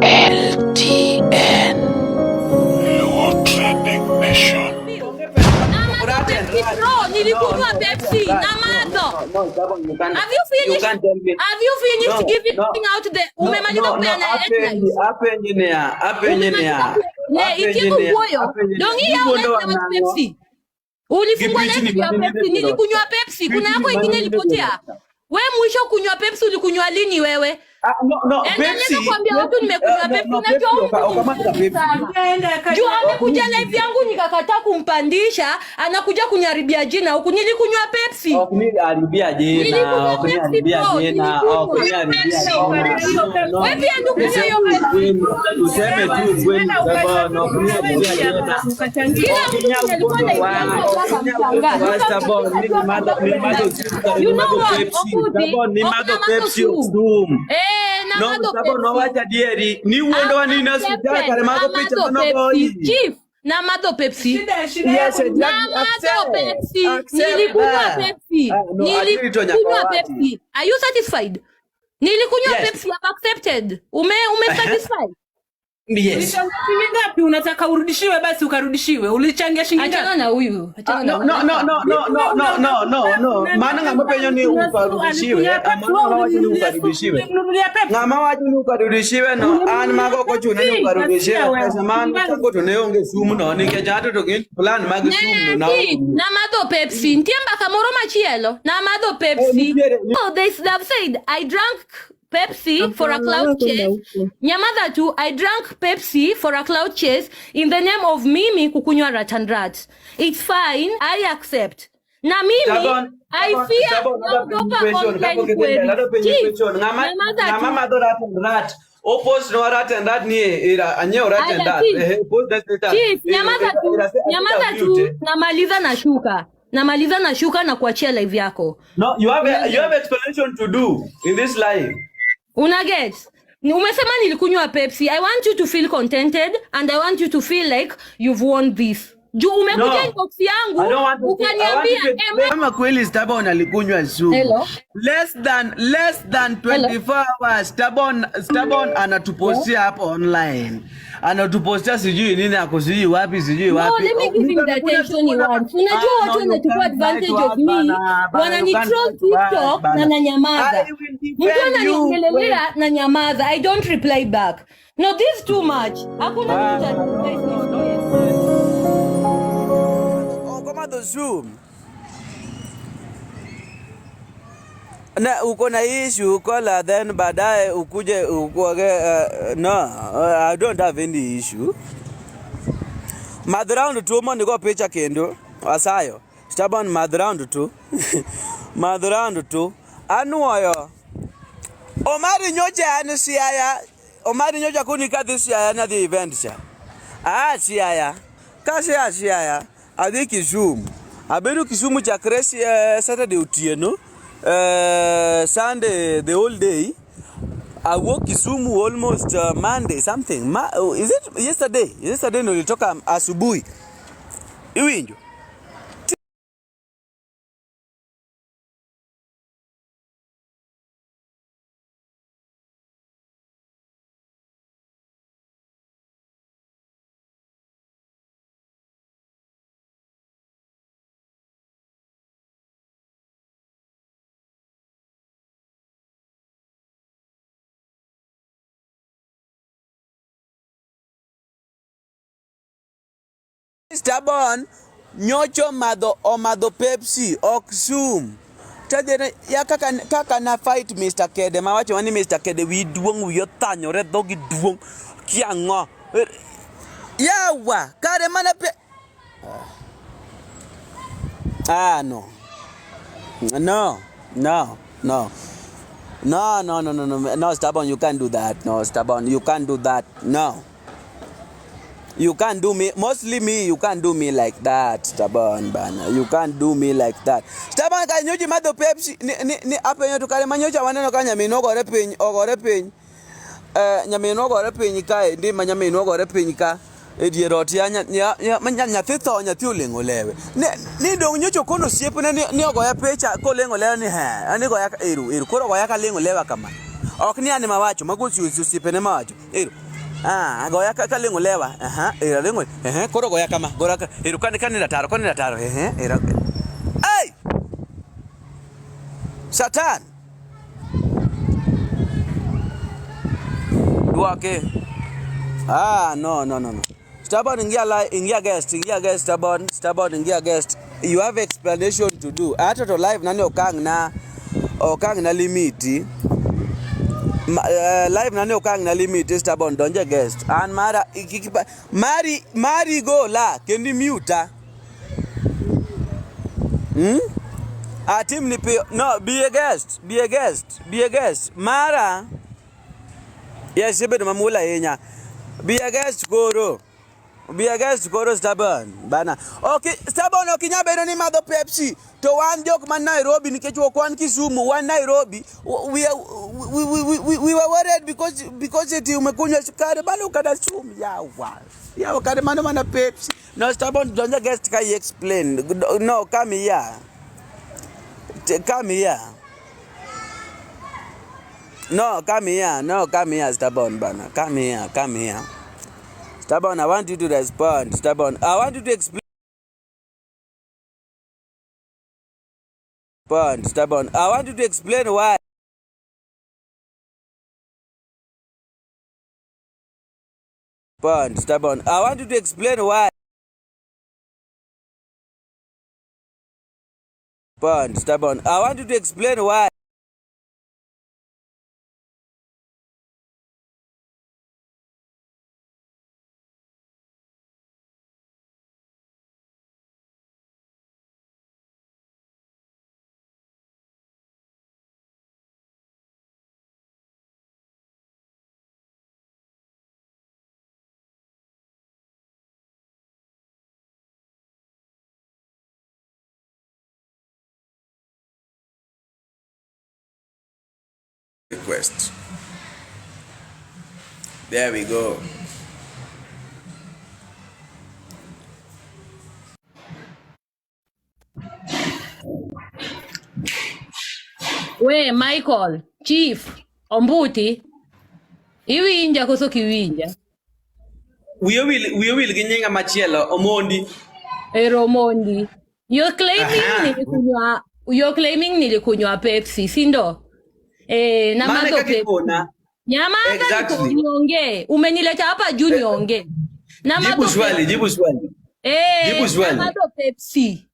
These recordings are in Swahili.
LTN. Your trending nation. Nilikunywa Pepsi. Nomadho. Have you finished? Have you finished giving out the umemaliza kupeana headlines? Hapa engineer. Ikiwa uoyo. Dongi ya unasema Pepsi. Ulifungwa leo ya Pepsi. Nilikunywa Pepsi. Kuna yako ingine ilipotea. Wewe mwisho kunywa Pepsi ulikunywa lini wewe? No, Pepsi. Nakwambia watu nimekunywa Pepsi na juu amekuja live yangu nikakataa kumpandisha, anakuja kuniharibia jina huku. Nilikunywa Pepsi. Kuniharibia jina. Wewe pia ndugu hiyo useme tu kweli sababu Nomadho Pepsi Zoom. No wacha dieri ni uondo wa nina sija kale mago picha Chief Nomadho Pepsi. Yes, Nomadho Pepsi. Nilikunywa Pepsi. Nilikunywa Pepsi. Are you satisfied? Nilikunywa Pepsi, I'm accepted. Ume satisfied? Yes. Ngapi unataka urudishiwe basi ukarudishiwe. Ulichangia shilingi ngapi? Achana na huyu. No. Maana ngamba penyo ni ukarudishiwe. Ngama waje ni ukarudishiwe. Ngama waje ni ukarudishiwe no. An mago ko chuna ni ukarudishiwe. Pesa maana tako to ne onge sumu no ni kejato to gin plan mag sumu no. Nomadho Pepsi. Ntiamba kamoro machielo. Nomadho Pepsi. Oh, they have said I drank Pepsi for a cloud chase. Nyamada too, I drank Pepsi for a cloud chase in the name of Mimi kukunywa rat and rat. It's fine, I accept. Na Mimi, I fear naogopa online queries. Ngama do rat and rat. Opposed no rat and rat ni anyo rat and rat. Chief, nyamada tu namaliza na shuka na kuachia live yako. No, you have explanation to do in this live. Unaget? Umesema nilikunywa Pepsi. I want you to feel contented and I want you to feel like you've won this. Juu umekuja inbox yangu ukaniambia kama kweli Sturborn alikunywa sumu. Less than 24 hours Sturborn anatupostia hapo online. Anatupostia sijui nini akosijui wapi. No, let me give him the attention he wants. Unajua watu wanachukua advantage of me. Wananitroll TikTok na nanyamaza. Mtu ananiongelelea na nyamaza. I don't reply back. No, this is too much. Hakuna mtu anareply. Nokomadho Zoom. Na uko na issue kola then baadaye ukuje no, I don't have any issue. Madround tu mo niko picha kendo asayo Sturborn madround tu madround tu anuoyo Omari nyocha anisiaya Omari nyocha kunika this year na the event sha siaya kasi siaya adi Kisumu abedu Kisumu cha crazy Saturday utieno Sunday the whole day. I woke Kisumu almost Monday something. Is it yesterday? Yesterday nilitoka asubuhi. Iwinjo. Sturborn nyocho omadho Pepsi oksum. Tadene ya kaka na fight Mr. Kede mawacho wani Mr. Kede wi duong wi otanyore dhogi duong kiango. Yawa kare mana pe No, Sturborn, you can't do that. No, Sturborn, you can't do that. No. You can't do me, mostly me, you can't do me like that, Sturborn bana. You can't do me like that. Sturborn ka nyoji madho Pepsi ni apenyo to kale manyocha waneno ka nyamino ogore piny. Nyamino ogore piny kae ndi manyamino ogore piny ka e dier ot ya nyathi tho nyathi olengo lewe. Ni dong nyocho kono siepne ni ogoya pecha kolengo lewe ni ani goya eru koro goya ka lengo lewa kama. Ok ni ani mawacho mago siepene mawacho. Eru Goya kalingo lewa. Era lingo. Koro goya kama. Gora irukani kanina taro. Era. Hey! Satan. Duake. No. Sturborn ingia guest, Sturborn ingia guest. You have explanation to do. Ato to live nani okang na limiti. Live nani okang na limiti Sturborn donje guest. And Mari go la kendi mute. Team ni no, be a guest. Mara. Yes, you better mamula enya. Be a guest goro. Sturborn bana. Okay, Sturborn okinya beno ni madho Pepsi. To one joke man Nairobi nikechwo kwan Kisumu one Nairobi. We were worried because eti umekunywa sukari bana ukada sumu yawa. Yawa kada mana Pepsi. No, Sturborn don't guest can explain. No, come here. No, come here, Sturborn bana. Come here. Sturborn, I want you to respond. Sturborn, I want you to explain. Sturborn, I want you to explain why. Sturborn, I want you to explain why. Sturborn, I want you to explain why. Request. There we go. We Michael, Chief, Ombuti. Iwinja koso kiwinja. We will ginyinga machielo Omondi. Omondi. You're claiming nilikunywa Pepsi, sindo? Nomadho Pepsi. Exactly. Niongee. Umenileta hapa juu niongee. Jibu swali. Nomadho Pepsi.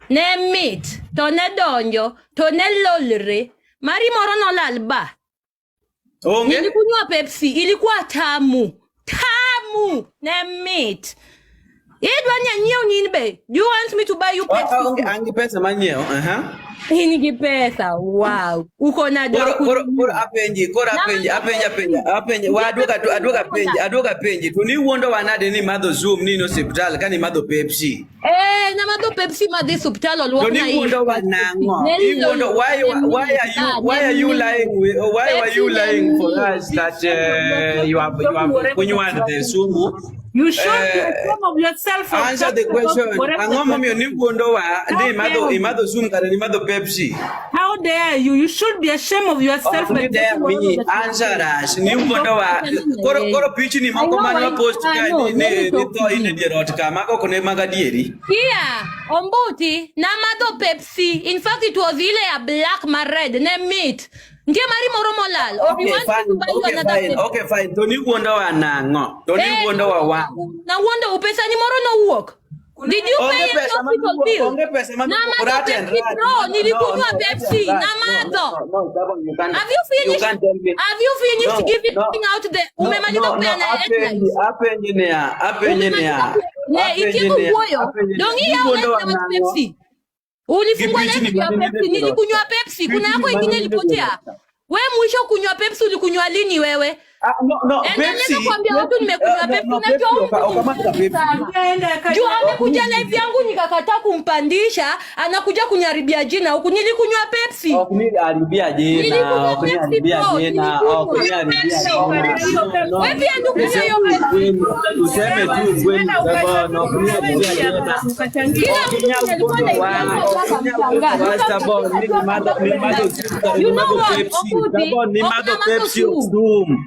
Ne meat, to ne donjo, to ne lolre. Mari moro no lalba. Nilikunywa Pepsi, ilikuwa tamu. Ne meat. Edwanya nyeo ninbe. Do you want me to buy you Pepsi? Angi pesa manyeo. Hini pesa, wow. Uko na doku. Kora apenji. Aduka penji. Tuni uondo wanade ni madho Zoom ni no hospital kani madho Pepsi. Nomadho Pepsi madhi hospital olwak na hii. Tuni uondo wanango. Why are you lying for us that you have when you are the Zoom? You should be ashamed of yourself. Answer the question. Angoma mio ni uondo wa ni madho Zoom kani ni madho Pepsi. How dare you? You should be ashamed of yourself. Answer us. Ni uondo wa koro pichi ni moko mano post kani ne to ine dirot ka mako kone magadieri. Here, Ombuti, Nomadho Pepsi. In fact, it was ile a black red, ne meat. Nge mari moro molal. Okay, fine. Toni uondo wa nango. Toni uondo wa wa. Na uondo upesa ni moro no work. Did you pay a hospital bill? Nomadho Pepsi, bro. Nilikunywa Pepsi. Nomadho. Have you finished giving out the umemaliza kupeana headlines? Hapa engineer. Ikiku kuyo. Dongi ya Nomadho Pepsi. Ulifungwa letu ya Pepsi. Nilikunywa Pepsi. Kuna yako ingine ilipotea. We mwisho kunywa Pepsi ulikunywa lini wewe? No, Pepsi. Ndio kuambia watu nimekunywa Pepsi na juu amekuja live yangu nikakataa kumpandisha, anakuja kunyaribia jina huku. Nilikunywa Pepsi. Kuniharibia jina. Wewe pia ndio kunywa hiyo Pepsi. Useme tu kweli sababu kuniharibia jina. Kila mtu alikuwa na idea kwa Ni madho Pepsi. Ni madho Pepsi of doom.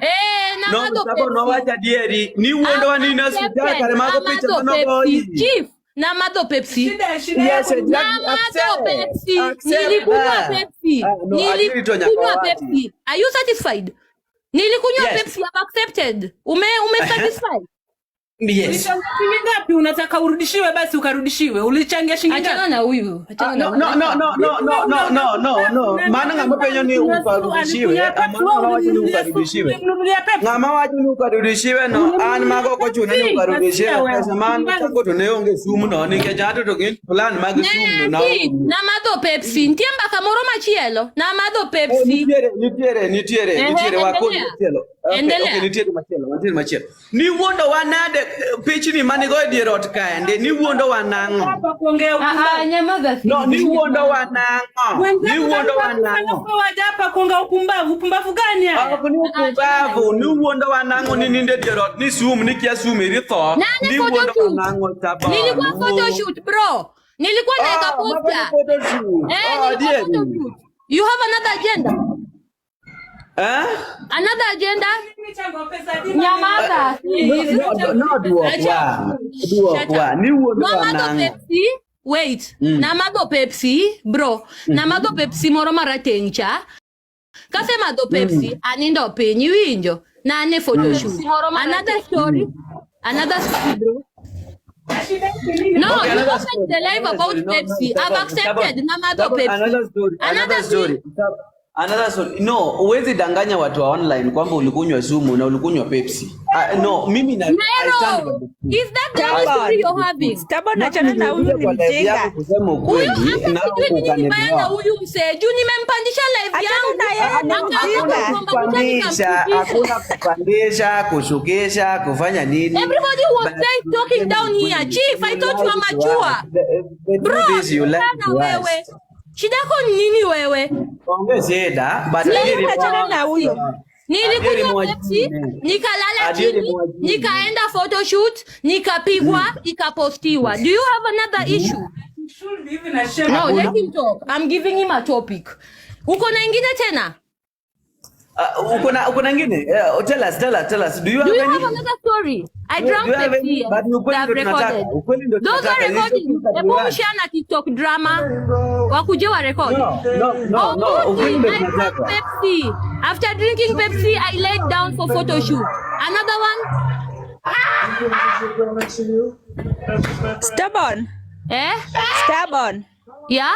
Nomadho Sturborn no wacha dieri. Ni uondo wa nini hospitali kare mago picha tono boy. Chief, Nomadho Pepsi. Yes, Nomadho Pepsi. Nilikunywa Pepsi. Nilikunywa Pepsi. Are you satisfied? Nilikunywa Pepsi, I've accepted. Ume satisfied? Yes. Ngapi unataka urudishiwe basi ukarudishiwe. Ulichangia shilingi ngapi? Achana na huyu. No. Maana ngamba penyo ni ukarudishiwe. Ngama wacho ni ukarudishiwe. Ngama wacho ni ukarudishiwe no. An mago ko chuna ni ukarudishiwe. Pesa maana tako to ne onge sumu no ninge jato to gin plan mag sumu no. Nomadho Pepsi. Ntiamba kamoro machielo. Nomadho Pepsi. Nitiere wako machielo. Okay, nitiere machielo. Ni wondo wanade pichni mane go dierot kaende ni wuondo wanango. Nyamaza. No, ni wuondo wanango. Ni wuondo wanango. Waje hapa kuongea upumbavu gani haya? Ni upumbavu, ni wuondo wanango ni ninde dierot ni zoom ni kia zoom ritho. Ni wuondo wanango taba. Nilikuwa photoshoot bro. Nilikuwa naeka poster. You have another agenda? Another agenda? Nyamaza. Nomadho Pepsi. Wait. Nomadho Pepsi, bro. Nomadho Pepsi moro maratencha. Kase madho Pepsi anindo penyi winjo. Na ane photoshoot. Another story. Bro. No, you opened the live about Pepsi. I've accepted Nomadho Pepsi. Another story. No, uwezi danganya watu wa online kwamba ulikunywa sumu na ulikunywa Pepsi. No, mimi na Is that the only story you're having? Sturborn achana na huyu ni mjinga. Kusema ukweli na ukanielewa. Huyu mseju nimempandisha live yangu. Hakuna kupandisha, kushukisha, kufanya nini? Everybody was talking down here. Chief, I thought you were mature. Bro, wewe. Shida yako nini wewe? Ongezeda, but achana na huyo. Nilikunywa Pepsi, nikalala chini, nikaenda photoshoot, nikapigwa, ikapostiwa. Do you have another issue? No, let him talk. I'm giving him a topic. Uko na ingine tena? Uko na ingine? Tell us. Do you have another story? I drank Pepsi. I've recorded. Those are recording. Ebu share na TikTok drama. Wakuje wa record. No. I drank Pepsi. After drinking Pepsi, I laid down for photo shoot. Another one? Sturborn. Sturborn. Yeah?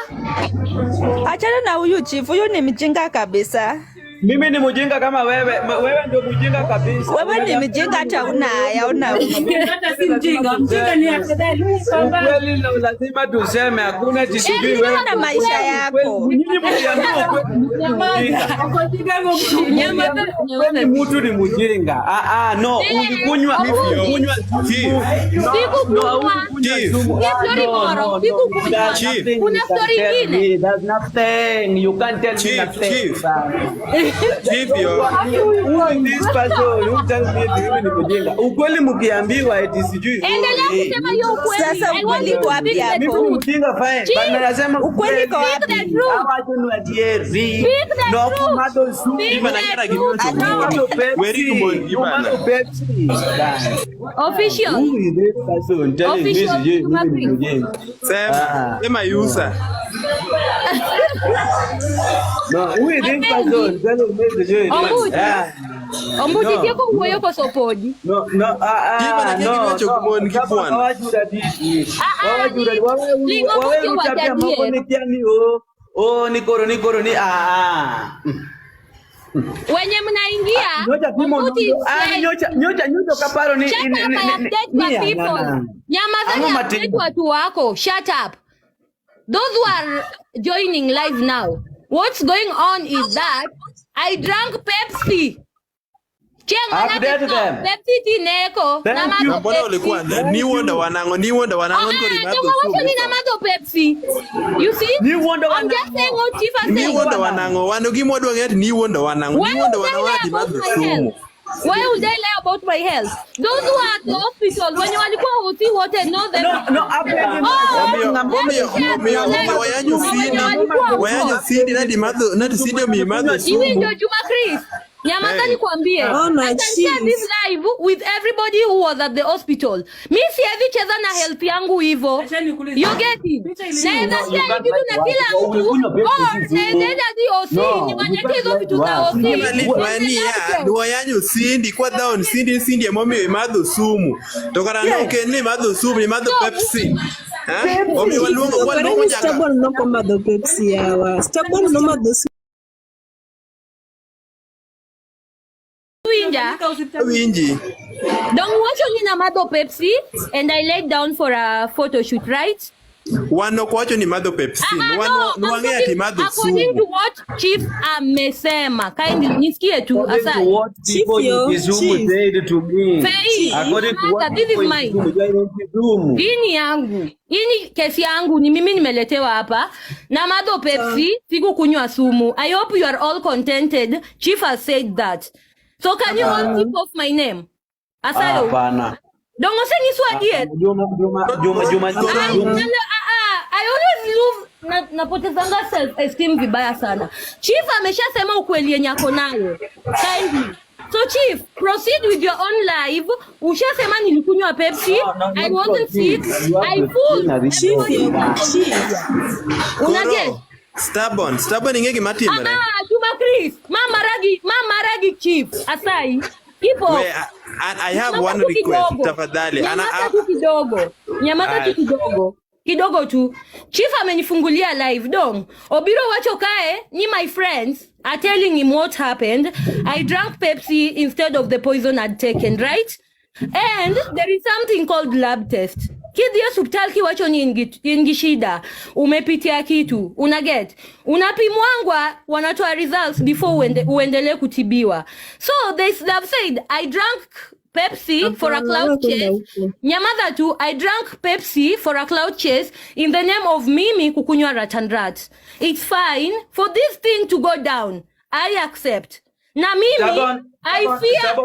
Achana na huyu chief, huyu ni mjinga kabisa. Mimi ni mjinga kama wewe. Wewe ndio mjinga kabisa. Wewe ni mjinga hata una hata si mjinga ni afadhali. Kweli lazima tuseme hakuna tisubiri wewe na maisha yako. Nyinyi mliambiwa kweli mtu ni mjinga. No, ulikunywa kuna story nyingine. That's nothing. You can't tell me nothing. Chief yo. This person who tells me ni mjinga. Ukweli mkiambiwa eti sijui. Endelea kusema hiyo ukweli. Sasa ukweli kwa wapi hapo? Mimi mjinga fine. Bana nasema ukweli kwa wapi? Watu ni wadieri. Nokomadho sumu manakara gibiwa Nokomadho Pepsi. Weri kumongi bana. Pepsi. Official. Who is this person telling me sijui ni mjinga? Sema user. No, who is this person telling me sijui? Ombuti tiko uweyo kwa sopodi. No. Nikoro ni wenye mnaingia nyocha kaparo ni nyamazani watu wako. Shut up. Those who are joining live now, what's going on is that I drank Pepsi. Update them. Pepsi tineko. Mbona ulikuwa ni wonder wanango Nomadho Pepsi. You see? Ni wonder I'm just saying what Chief is saying. Ni wonder wanango wanogi modwa ngeti ni wonder wanango ni wonder wanawadi madho sumu. Why would they lie about my health? Those who are at the hospital, when you walikuwa hoti wote know them. Wayanyo sindi na di madho sumu. Iwi ndio Juma Chris. Nyamaza nikwambie. I can share this live with everybody who was at the hospital. Mi siwezi cheza na health yangu hivyo. You get it? Naweza share kitu na kila mtu. Or naweza di OC. Nimanyeke hizo vitu za OC. Dua yanyu sindi. Kwa down sindi ya mommy madho sumu. Tokana noke ni madho sumu ni madho Pepsi. Omi walungo jaga. Sturborn Nokomadho Pepsi yawa. Sturborn Nomadho Winji. Don't watch only Nomadho Pepsi and I laid down for a photo shoot, right? Wano kwacho ni madho Pepsi. Nuange ati madho sumu. According to what Chief amesema. Kindly nisikie tu aside. What people in Kisumu said to me. According to what this is mine. Hii ni yangu. Hii ni kesi yangu, ni mimi nimeletewa hapa. Nomadho Pepsi siku kunywa sumu. I hope you are all contented. Chief has said that. So can you all keep off my name? Asayo. Hapana. Dongo sengi swagie. Juma. I always lose napotezanga self-esteem vibaya sana. Chief ameshasema ukweli yenye ako nayo. Kindly. So Chief, proceed with your own live. Ushasema nilikunywa Pepsi. I wasn't sick. I fooled. Chief. Unage? Sturborn ingeki mati mara. Juma Chris. Mama ragi Chief. Asai. Ipo. I have one request tafadhali. Nyamaza tu kidogo. Kidogo tu. Chief amenifungulia live dong. Obiro wachokae ni my friends are telling him what happened. I drank Pepsi instead of the poison I'd taken, right? And there is something called lab test. Kidi hospital kiwacho ni ingishida. Umepitia kitu. Unaget. Unapimwangwa wanatoa results before uendele kutibiwa. So they have said I drank Pepsi for a cloud chase. Nyamaza tu, I drank Pepsi for a cloud chase in the name of Mimi kukunywa rat and rat. It's fine for this thing to go down. I accept. Na Mimi, I fear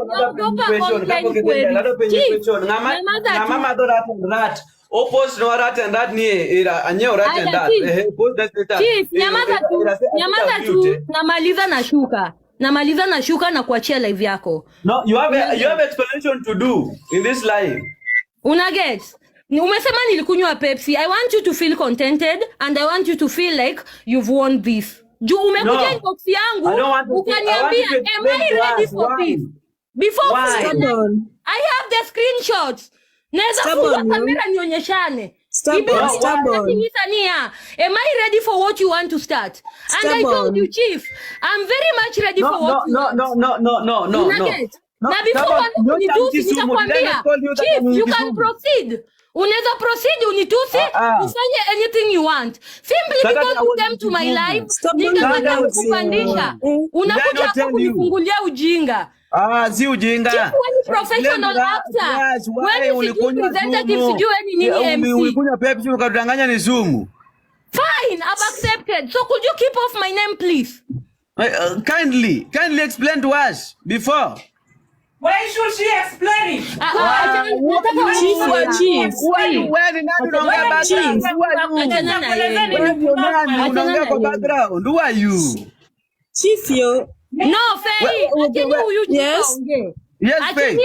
rat. Opposed no rat and rat ni anyo rat and that. Chief, nyamaza tu, namaliza na shuka na kuachia live yako. No, you have explanation to do in this live. Unaget? Umesema nilikunywa Pepsi. I want you to feel contented and I want you to feel like you've won this. Juu umekuja inbox yangu ukaniambia am I ready for this? Before I have the screenshots. Naweza funga kamera nionyeshane. Sturborn. Am I ready for what you want to start? And I told you, Chief, I'm very much ready for what you want. No. Na before unitusi nitakwambia, Chief, you can proceed. Unaweza proceed unitusi, ufanye anything you want. Simply because you came to my life, ningetaka kukupandisha. Unakuja hapa kunifungulia ujinga. Si ujinga. Chief, when professional actor. When is representative sijue ni MC. Ulikunywa Pepsi ukadanganya ni sumu. Fine, I've accepted. So could you keep off my name, please? Kindly explain to us before. Why should she explain it? Chief. Who are you? Chief yo. No, Faye. Yes. Yes, Faye.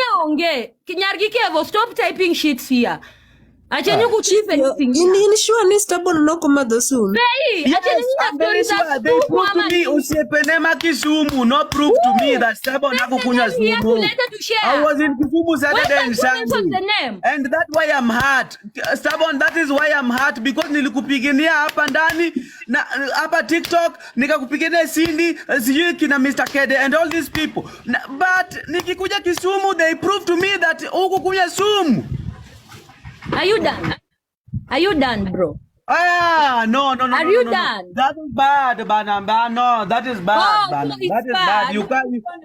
Kinyargikevo, stop typing shit here. Acheni kuchief anything. Ni sure ni Sturborn Nokomadho soon. Faye, acheni They prove to me usipenema Kisumu, not prove to me that Sturborn hakukunywa sumu. I was in Kisumu Saturday and Sunday. And that's why I'm hurt. Sturborn, that is why I'm hurt because nilikupigania hapa ndani na hapa TikTok, nikakupigania Cindy, sijui kina Mr. Kede and all these people. But nikikuja Kisumu, they prove to me that hukukunywa sumu. Are you done? Are you done, bro? No. Are you done? That is bad, Banamba. No, that is bad. So that is bad.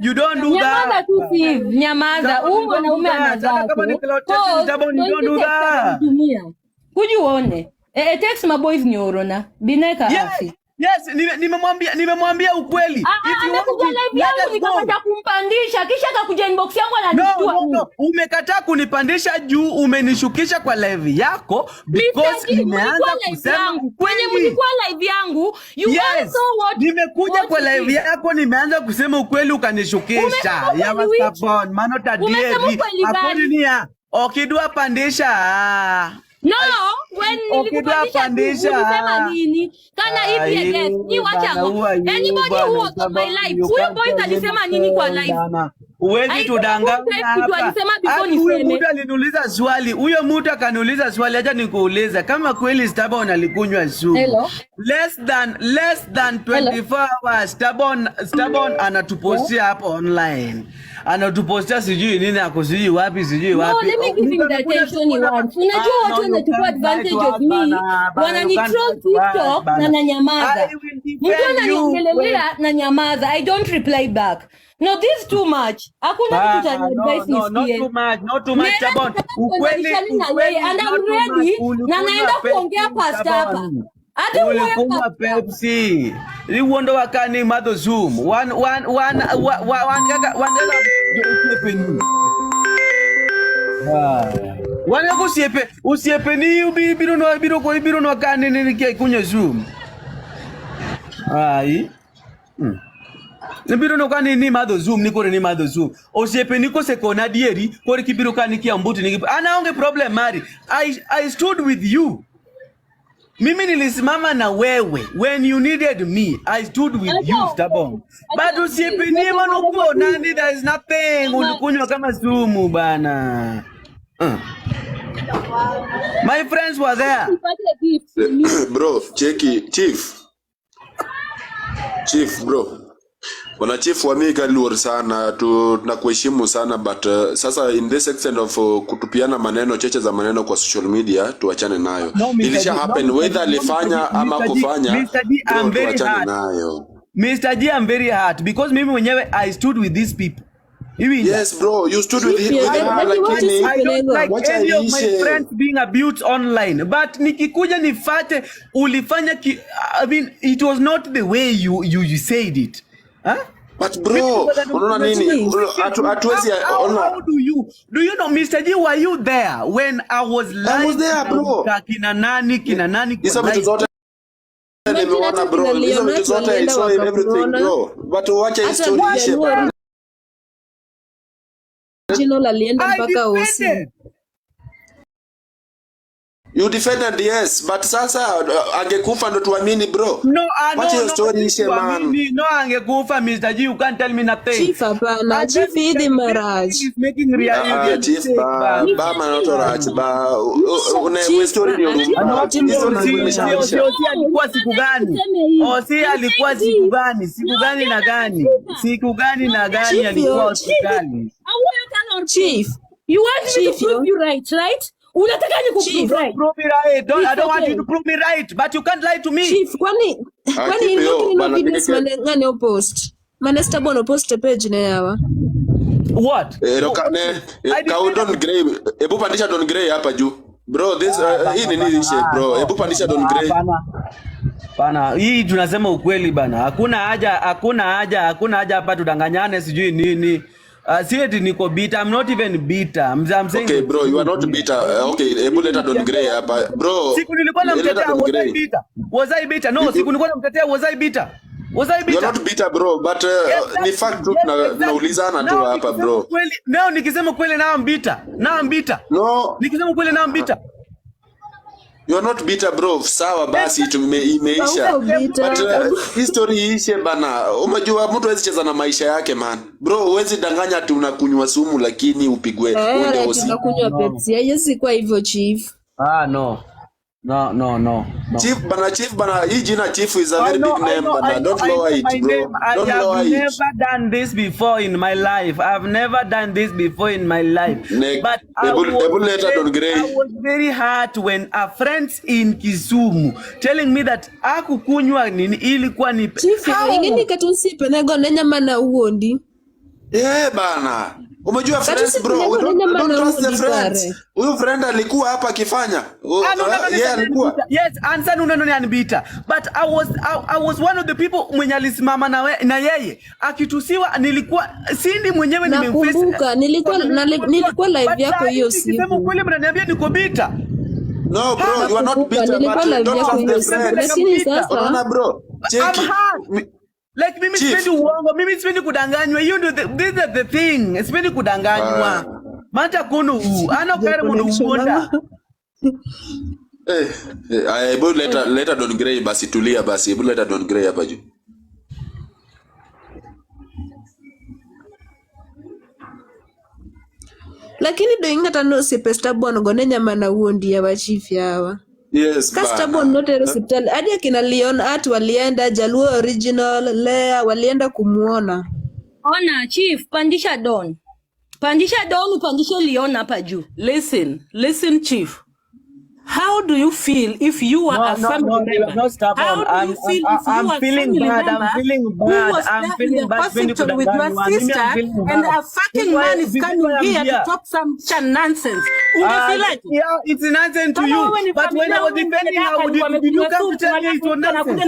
You don't do Nyamaza that. tu Steve, nyamaza. Mwanaume anazaa. You don't do that. Kujuone. Text my boys nyorona. Bineka afi. Yes, nimemwambia ukweli. If you want live yangu nikapata kumpandisha kisha akakuja inbox yangu ananishtua. No. Umekataa kunipandisha juu umenishukisha kwa live yako because nimeanza kusema ukweli. Kwenye mlikuwa live yangu, you also what nimekuja kwa live yako nimeanza kusema ukweli ukanishukisha. Ya Sturborn, mano tadieri. Akoninia, okidwa pandisha. No, when nilikupandisha ulisema nini? Kana hivi yes, ni wacha. Anybody who was on my life, huyo boy alisema nini kwa live? Uwezi tudanganya hapa. Huyo mtu aliniuliza swali. Huyo mtu akaniuliza swali, acha nikuulize. Kama kweli Sturborn alikunywa sumu. Less than 24 hours Sturborn anatupostia hapo online. Anatupostia sijui nini akosijui wapi sijui wapi. No, let me give him the attention he wants. Unajua watu wanachukua advantage of me. Wananitroll TikTok na nanyamaza. Mtu ananiongelelea na nyamaza. I don't reply back. No, this is too much. Hakuna kitu cha advice nisikie. Not too much Sturborn. Ukweli and I'm ready na naenda kuongea past hapa. Hata ulikunywa Pepsi. Ni uondo wakani Nomadho Zoom. One usiepe ni biro no wakani ni kunywa Zoom. Ai. Nibiro no kani ni Nomadho Zoom niko ni Nomadho Zoom. Osiepe niko sekona dieri kore kibiro kani kia Ombuti niki. Anaonge problem mari. I stood with you. Mimi nilisimama na wewe when you needed me. I stood with you Sturborn. But usiepe ni manuko nani there is nothing. Ulikunywa kama sumu bana. My friends were there. Bro, cheki Chief bro. Wana chief wa mika luor sana tunakuheshimu sana but sasa in this extent of kutupiana maneno cheche za maneno kwa social media tuachane nayo. Ilisha happen whether alifanya ama kufanya. Mr. D, I'm very hard. Mr. D, I'm very hard because mimi mwenyewe I stood with these people. Yes bro, you stood with him. Lakini I don't like any of my friends being abused online. But nikikuja nifate ulifanya I mean it was not the way you said it. Huh? But bro, unaona nini? Atuwezi how do you know Mr. G, were you there when I was live? I was there bro. Kina nani hizo vitu zote nimeona bro. Hizo vitu zote I saw everything bro. But wacha history ishe bro. Jino lalienda mpaka osi. You defended yes, but sasa angekufa ndo tuamini bro. What your story ishe man? No angekufa Mr. G, you can't tell me nothing. Chief hapana, Chief idi Maraj. Making reality. Chief ba manotorach ba una story ndio alikuwa siku gani? Si alikuwa siku gani? Siku gani na gani alikuwa hospitali? Chief, you want me to prove you right? Unataka nikuprove right? Prove me right. I don't want you to prove me right, but you can't lie to me. Chief, kwani ino videos ngane post? Mane Sturborn post page na yawa. What? Ka Don Gray. Ebu pandisha Don Gray hapa juu. Bro, this hii ni nini shit bro? Ebu pandisha Don Gray. Bana, hii tunasema ukweli bana. Hakuna haja hapa tudanganyane sijui nini. See it niko bitter. I'm not even bitter. I'm saying okay bro, you are not bitter. Okay, ebu leta Don Gray hapa. Bro, siku nilikuwa namtetea was I bitter? No, siku nilikuwa namtetea was I bitter? You're not bitter bro, but ni fact truth naulizana tu hapa bro. No, nikisema kweli na I'm bitter. No. Nikisema kweli na I'm bitter. You're not bitter bro. Sawa basi imeisha. But history ishe bana. Umejua mtu hawezi cheza na maisha yake man. Bro, huwezi danganya ati unakunywa sumu lakini upigwe uende hosi. Unakunywa Pepsi. Haiwezi kwa hivyo Chief. No. Chief bana, hii jina Chief is a very big name bana. Don't lower it bro. Don't lower it. I've never done this before in my life. But I was very hurt when a friends in Kisumu telling me that akukunywa nini ilikuwa ni Chief, ingini katunsi penego nenya mana uondi. Bana. Umejua friends bro, we don't trust the friends. Huyu friend alikuwa hapa akifanya. Yeah, alikuwa. Yes, answer unanoni anibita. But I was one of the people mwenye alisimama na yeye. Akitusiwa nilikuwa sindi mwenyewe nimemface. Nakumbuka nilikuwa live yako hiyo siku. Nikisema kweli mnaniambia niko bita. No bro, you are not bitter, but don't trust the friends. Lakini sasa unaona bro, cheki. Like mimi sipendi uongo, mimi sipendi kudanganywa. You know this is the thing. Sipendi kudanganywa. Mata kunu ana kare munu uonda. Hebu leta Don Gray basi, tulia basi. Hebu leta Don Gray hapa juu. lakini doinga tano si Sturborn gone nyama na uondi ya chief yawa. Yes, Sturborn note hospital hadi akina Leon Art walienda, Jaluo Original Lea walienda kumuona. Ona chief, pandisha Don upandishe Leon hapa juu. Listen chief. How do you feel if you are a family member? How do you feel if you are a family member who was in the hospital with your sister and a fucking man is coming here to talk some nonsense? Yeah, it's nonsense to you. But when I was defending her, did you come to tell me it was nonsense?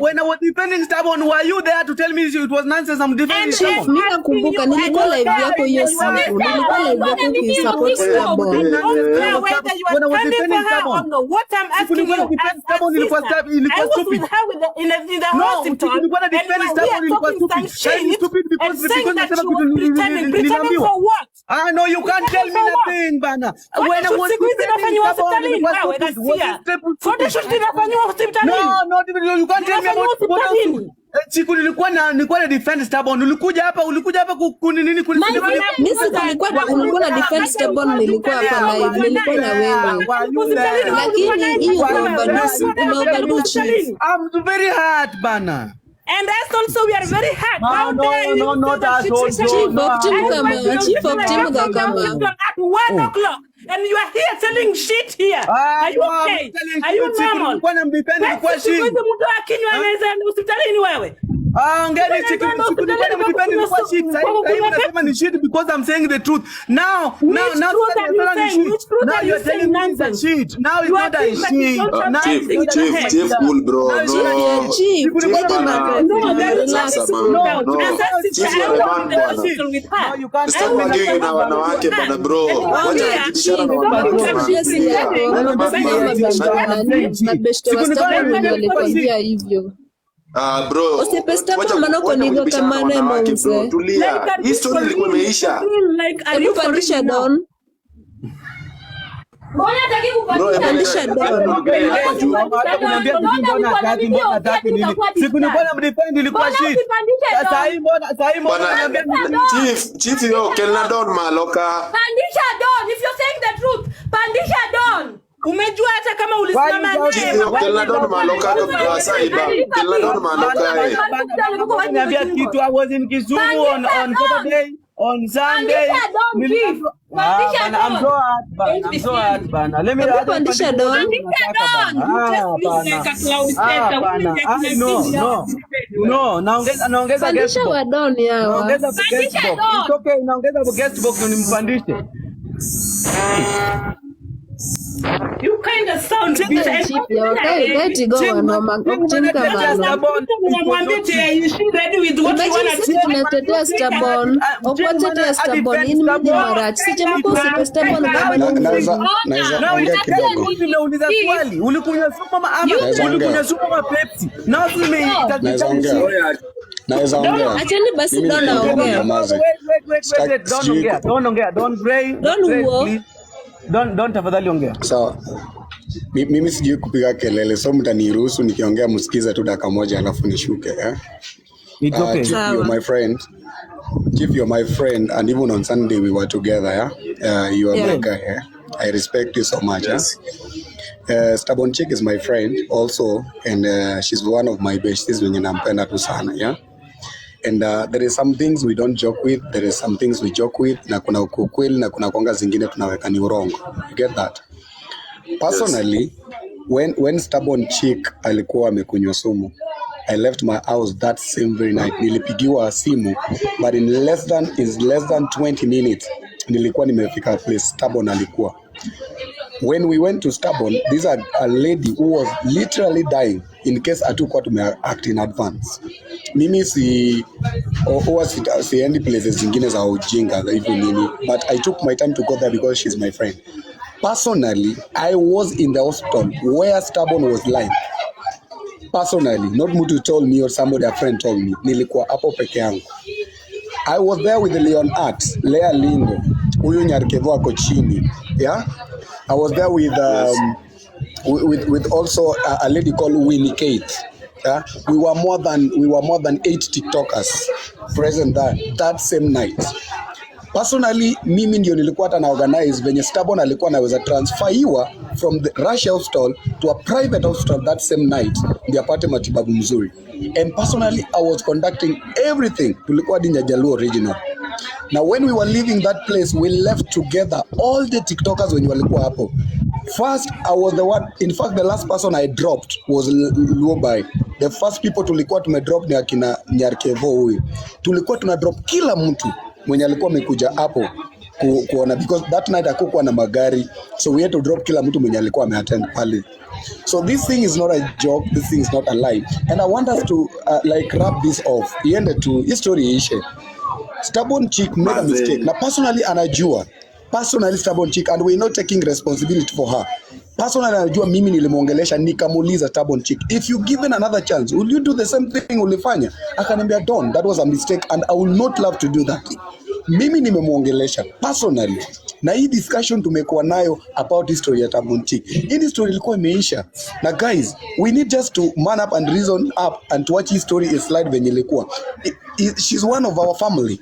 When I was defending Sturborn, were you there to tell me it was nonsense? I'm defending Sturborn. Mimi nakumbuka nilikuwa live yako hiyo siku. Nilikuwa live yako ukisupport Sturborn. When I was defending Sturborn, what I'm asking you, I was with her in the hospital, and we are talking some shit, and saying that she was pretending for what? I know you can't tell me nothing, bana. When I was defending Sturborn, it no, you can't tell me about siku nilikuwa na defend Sturborn. Ulikuja hapa kuni nini mimi nilikuwa na defend Sturborn, nilikuwa hapa live, nilikuwa na wewe. Lakini hiyo ndio chief. I'm very hurt bana. And that's also we are very hurt. How dare you? No, that's also Chief of team kama at 1 o'clock. And you are here selling shit here. Are you okay? Are you normal? Kwa mdepend kwa shit. Wewe mtu akinywa anaweza hospitalini wewe. Ngeni sikudepend kwa shit. Sasa ni shit because I'm saying the truth. Now you're telling me it's shit. Now it's not a shit. Chief cool bro. No. Chief. You can't stop arguing na wanawake bana bro. Bro. Usipestapa manoko nigo kama nemo mse. Tulia. Hii story ilikuwa imeisha. Alipandisha Don. Mbona hataki kupandisha Don? Siku nilikuwa na mdefend ilikuwa shit. Sasa hii mbona Chief yo Kelna Don maloka. Pandisha Don, if you're saying the truth. Pandisha Don. Umejua hata kama ulisimama naye. Kelna Don maloka kwa saiba. Kelna Don maloka. Niambia kitu, I was in Kisumu on Saturday, on Sunday. I'm so hard, bana. Let me Pandisha Don. No, naongeza guest box. Pandisha wa Don yao. Naongeza guest box. It's okay, naongeza guest box nimpandishe. You kind of sound bitter. Let go wanoma kutimka bana. Ready with what you want to tunatetea Sturborn. Opotetea Sturborn in mji Marach. Sijema kwa Sturborn kama naweza ongea kidogo. Nimeuliza swali. Ulikunywa supu ama ulikunywa supu ama Pepsi? Na naweza ongea. Acheni basi Don aongea. Don't ongea. Don't Gray. Don't tafadhali ongea. Sawa. Mimi sijui kupiga kelele, so mtaniruhusu nikiongea msikize tu dakika moja alafu nishuke, It's okay. Chief, you're my friend. Chief, you're my friend, and even on Sunday we were together, you are my guy, I respect you so much, yes. Sturborn chick is my friend also, and she's one of my besties wenye nampenda tu sana, And there is some things we don't joke with, there is some things we joke with, na kuna ukweli na kuna konga zingine tunaweka ni urongo. You get that? Personally, when Sturborn chick alikuwa amekunywa sumu, I left my house that same very night. Nilipigiwa simu, but in less than 20 minutes nilikuwa nimefika place Sturborn alikuwa. When we went to Sturborn, this is a lady who was literally dying in case hatukuwa tumeact in advance. Mimi siendi places zingine za ujinga hivi nini, but I took my time to go there because she's my friend. Personally, I was in the hospital where Sturborn was lying. Personally, not mtu told me or somebody, a friend told me. Nilikuwa hapo peke yangu. I was there with Leon Art, Lea Lingo, huyu Nyarkevo ako chini. Yeah? I was there with with also a lady called Winnie Kate. Yeah? We were more than 8 TikTokers present that same night. Personally, mimi ndio nilikuwa hata na organize venye Sturborn alikuwa anaweza transferiwa from the Russia hospital to a private hospital that same night ndio apate matibabu mzuri. And personally, I was conducting everything. Tulikuwa Dinyajaluo original. Now when we were leaving that place, we left together all the TikTokers when walikuwa hapo. First, I was the one, in fact the last person I dropped was Luobai. The first people tulikuwa tumedrop ni akina Nyarkevo huyu. Tulikuwa tunadrop kila mtu mwenye alikuwa amekuja hapo kuona, because that night hakukuwa na magari, so we had to drop kila mtu mwenye alikuwa ameattend pale. So this thing is not a joke, this thing is not a lie, and I want us to like wrap this off. Iende tu history ishe. Sturborn chick made a mistake. Na personally anajua. Personally Sturborn chick, and we're not taking responsibility for her. Personally anajua mimi nilimuongelesha nikamuuliza Sturborn chick, if you given another chance, will you do the same thing ulifanya? Akaniambia don't, that was a mistake and I will not love to do that. Mimi nimemuongelesha personally. Na hii discussion tumekuwa nayo about history ya Sturborn chick. Hii story ilikuwa imeisha. Na guys, we need just to man up and reason up and to watch his story is slide venye ilikuwa. She's one of our family.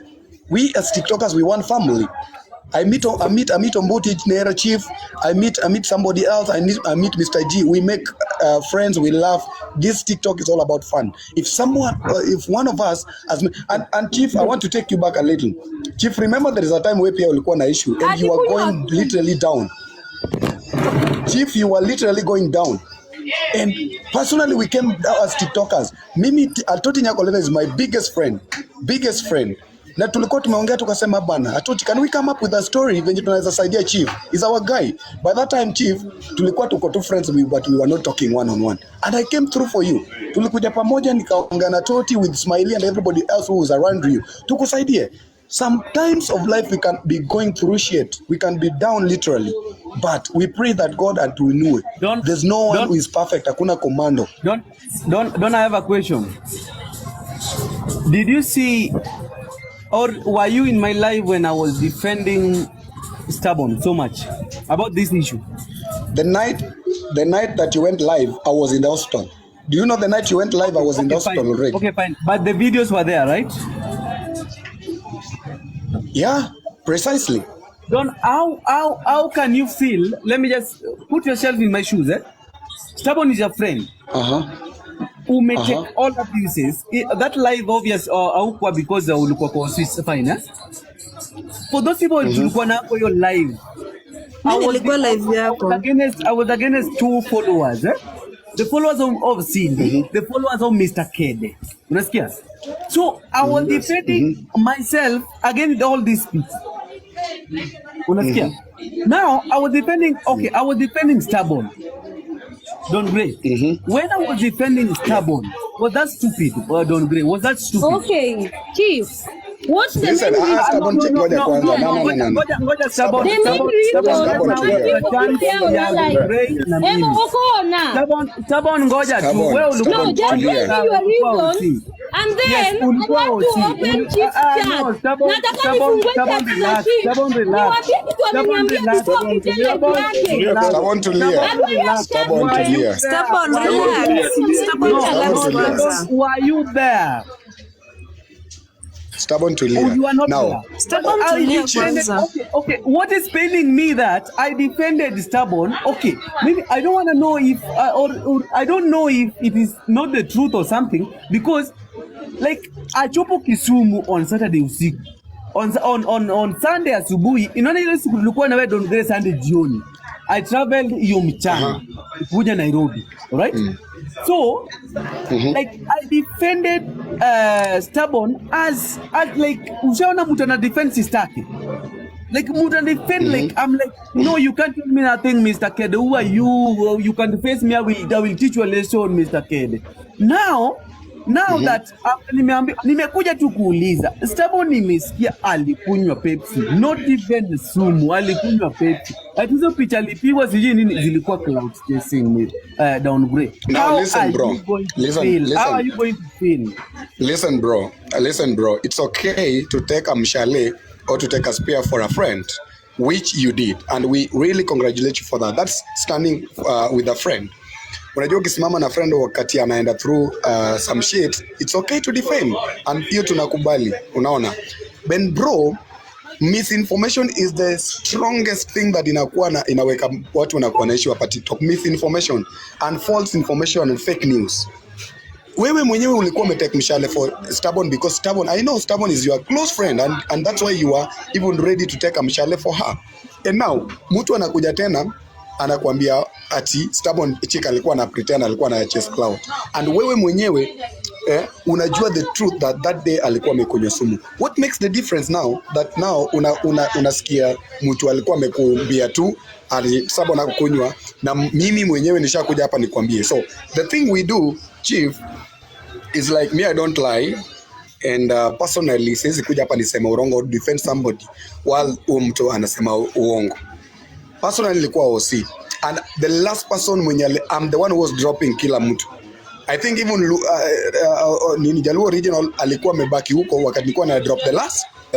We as TikTokers, we one family. I meet Ombuti, Nera Chief. I meet somebody else. I meet Mr. G. We make friends. We laugh. This TikTok is all about fun. If one of us has, and Chief, I want to take you back a little. Chief, remember there is a time where Pia ulikuwa na issue and you were going literally down. Chief, you were literally going down. And personally, we came as TikTokers. Mimi Atoti Nyakolena is my biggest friend. Na tulikuwa tumeongea tukasema bana, Atoti, can we come up with a story venye tunaweza saidia Chief? Is our guy. By that time Chief, tulikuwa tuko two friends but we were not talking one on one. And I came through for you. Tulikuja pamoja nikaongea na Toti with Smiley and everybody else who was around you. Tukusaidie. Sometimes of life we can be going through shit. We can be down literally. But we pray that God and to renew it. There's no one who is perfect. Hakuna commando. Don't I have a question? Did you see, or were you in my life when I was defending Sturborn so much about this issue? The night that you went live, I was in the hospital. Do you know the night you went live, I was in the hospital already? Okay, fine. But the videos were there, right? Yeah, precisely. Don, how can you feel? Let me just put yourself in my shoes. Sturborn is your friend. Who may take all abuses. That live obvious or because ulikuwa kwa Swiss fine. For those people ulikuwa na kwa your live. I was against two followers. The followers of Cindy, the followers of Mr. Kede. Unasikia? So I was defending myself against all these people. Unasikia? Now I was defending Sturborn. Don Gray. When I was defending Sturborn, was that stupid? Or Don Gray, was that stupid? Okay, Chief. What's the main reason? Sturborn ngoja tu. No, just tell me your reason. And then I want to open Chief's chat. Nataka nifungue chat na Chief. Niwaambie kitu ameniambia before kitele yake. Sturborn tulia. Sturborn, relax. Were you there? Stubborn to leave. Oh, you are not now. Stubborn to leave. Okay. What is paining me that I defended Sturborn? Okay, maybe I don't want to know if or I don't know if it is not the truth or something, because like achopo Kisumu on Saturday usiku, on Sunday asubuhi, inaona ile siku tulikuwa na wewe Don Gray Sunday jioni. I traveled mchana kuja Nairobi, all right? So like I defended Sturborn as like ushaona mtu ana defense stake. Like muta defend like I'm like no, you can't tell me nothing, Mr. Kede. Who are you? You can face me. I will teach you a lesson, Mr. Kede. Now that nimekuja tu kuuliza Sturborn, nimesikia alikunywa Pepsi, not even sumu, alikunywa Pepsi. Hizo picha alipigwa sijui nini zilikuwa cloud chasing with downgrade. Now listen bro, how are you going to feel? Listen bro, it's okay to take a mshale or to take a spear for a friend, which you did, and we really congratulate you for that. That's standing with a friend. Unajua ukisimama na friend wakati anaenda through some shit, it's okay to defend, and hiyo tunakubali, unaona. Ben bro, misinformation is the strongest thing that inaweka watu wanakuwa naishi hapa TikTok. Misinformation and false information and fake news. Wewe mwenyewe ulikuwa umetake mshale for Sturborn because Sturborn, I know Sturborn is your close friend, and that's why you are even ready to take a mshale for her. And now mtu anakuja tena anakuambia ati Sturborn chick alikuwa na pretend alikuwa na chase cloud, and wewe mwenyewe unajua the truth that day alikuwa amekunywa sumu. What makes the difference now that now unasikia mtu alikuwa amekuambia tu ali Sturborn akunywa, na mimi mwenyewe nishakuja hapa nikwambie. So the thing we do, chief, is like me, I don't lie, and personally siwezi kuja hapa nisema urongo or defend somebody while mtu anasema uongo. Personally nilikuwa OC, and the last person mwenye I'm the one who was dropping kila mtu. I think even nini Jaluo Regional alikuwa amebaki huko wakati nilikuwa na drop the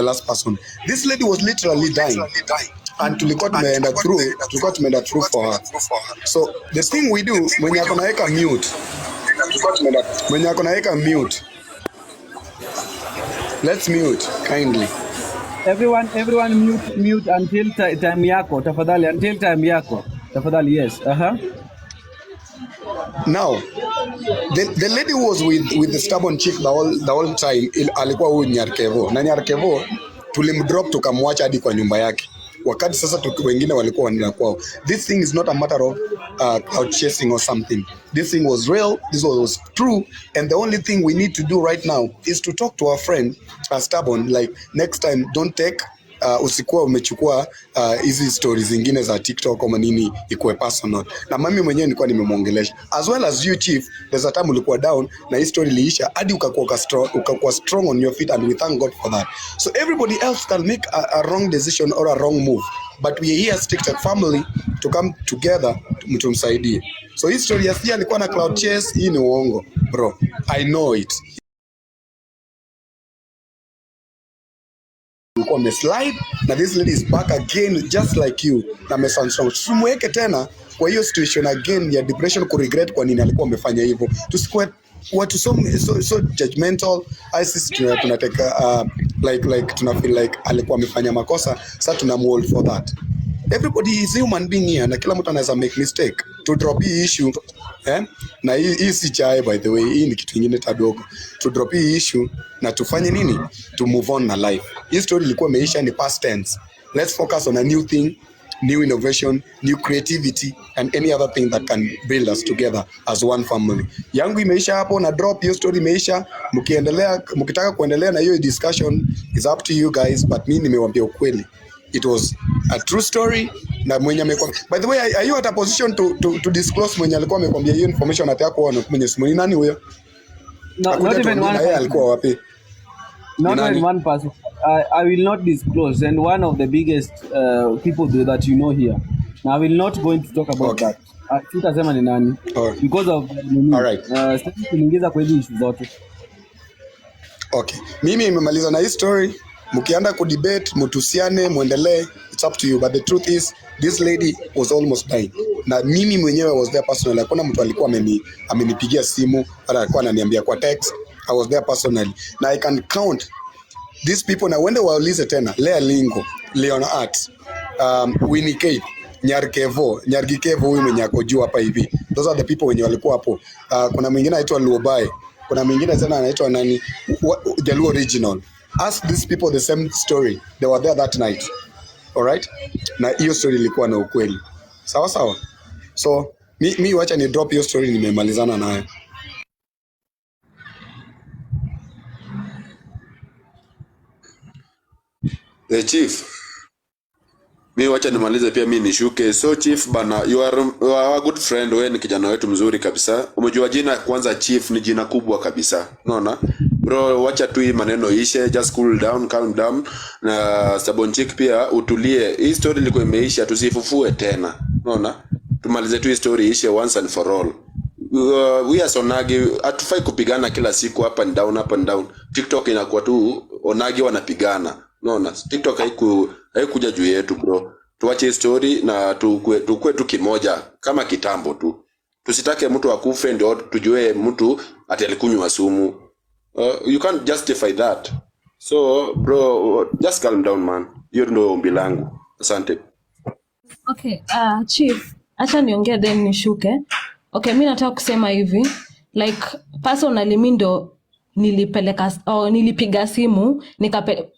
last person. This lady was literally dying, and tulikuwa tumeenda through for her. So the thing we do, mwenye akonaweka mute, let's mute kindly. Everyone mute until time yako tafadhali, until time yako tafadhali. Yes. Now the lady was with the Sturborn chick the whole time. Alikuwa huyu Nyarkevo, na Nyarkevo tulimdrop tukamwacha hadi kwa nyumba yake, wakati sasa wengine walikuwa wanaenda kwao. This thing is not a matter of cloud chasing or something. This thing was real, this was true, and the only thing we need to do right now is to talk to our friend Sturborn, like next time don't take usikuwa umechukua hizi stories zingine za TikTok kama nini ikuwe personal. Na mimi mwenyewe nilikuwa nimemwongelesha, as well as you chief, there's a time ulikuwa down na hii story iliisha hadi ukakuwa strong on your feet, and we thank God for that. So everybody else can make a wrong decision or a wrong move, but we are here as TikTok family to come together tumsaidie. So hii story ya Sia alikuwa na cloud chase, hii ni uongo bro, I know it. Slide, na this lady is back again just like you, na mesanstrong. Tumweke tena kwa hiyo situation again ya depression, ku regret kwa nini alikuwa amefanya hivyo. Tusikuwe watu so judgmental. ISIS tunateka like tuna feel like alikuwa amefanya makosa, sasa tuna mold for that. Everybody is a human being here, na kila mtu anaweza make mistake. To drop hii issue na hii si chai, by the way, hii ni kitu kingine tadogo. To drop hii issue na tufanye nini? To move on na life. Hii story ilikuwa imeisha, ni past tense. Let's focus on a new thing, new innovation, new creativity, and any other thing that can build us together as one family. Yangu imeisha hapo, na drop hiyo story imeisha. Mkitaka kuendelea na hiyo discussion is up to you guys, but mimi nimewaambia ukweli. It was a true story, na mwenye amekuwa, by the way, are you at a position to disclose mwenye alikuwa amekwambia hiyo information ataka kuona mwenye simu ni nani huyo? Not even one person. Alikuwa wapi? Not even one person. I will not disclose, and one of the biggest people that you know here. Now I will not going to talk about that. Sitasema ni nani because of all right. Sitaki kuingiza kwa hizo issue zote. Okay, mimi nimemaliza na hii story. Mkianda ku debate, mtusiane, muendelee, it's up to you, but the truth is this lady was almost dying, na mimi mwenyewe was there personally. Hakuna mtu alikuwa amenipigia simu wala alikuwa ananiambia kwa text. I was there personally, na I can count these people, na wende waulize tena Lea Lingo, Leon Art, Winnie Kate, Nyargikevo huyu mwenye ako juu hapa hivi. Those are the people wenye walikuwa hapo. Kuna mwingine anaitwa Luobai, kuna mwingine tena anaitwa nani, Jaluo Regional. Ask these people the same story. They were there that night. All right? Na hiyo story ilikuwa na ukweli. Sawa sawa. So mi wacha ni drop your story, nimemalizana nayo. The chief. Mi wacha nimalize pia mi nishuke. So chief bana, you are a good friend, wewe ni kijana wetu mzuri kabisa. Umejua jina kwanza chief ni jina kubwa kabisa. Unaona? Bro, wacha tu hii maneno ishe, just cool down, calm down. Na Sturborn chick pia utulie. Hii story ilikuwa imeisha, tusifufue tena. Unaona? Tumalize tu hii story ishe once and for all. We are sonagi, hatufai kupigana kila siku up and down. TikTok inakuwa tu onagi wanapigana. Unaona? TikTok haikuja juu yetu bro. Tuache story na tukue tu kimoja kama kitambo tu. Tusitake mtu akufe ndio tujue mtu ati alikunywa sumu. You can't justify that. So bro, just calm down man. Hiyo ndio ombi langu. Asante. Okay, chief, acha niongee then nishuke. Okay, mimi nataka kusema hivi, like personally mimi ndo nilipiga simu,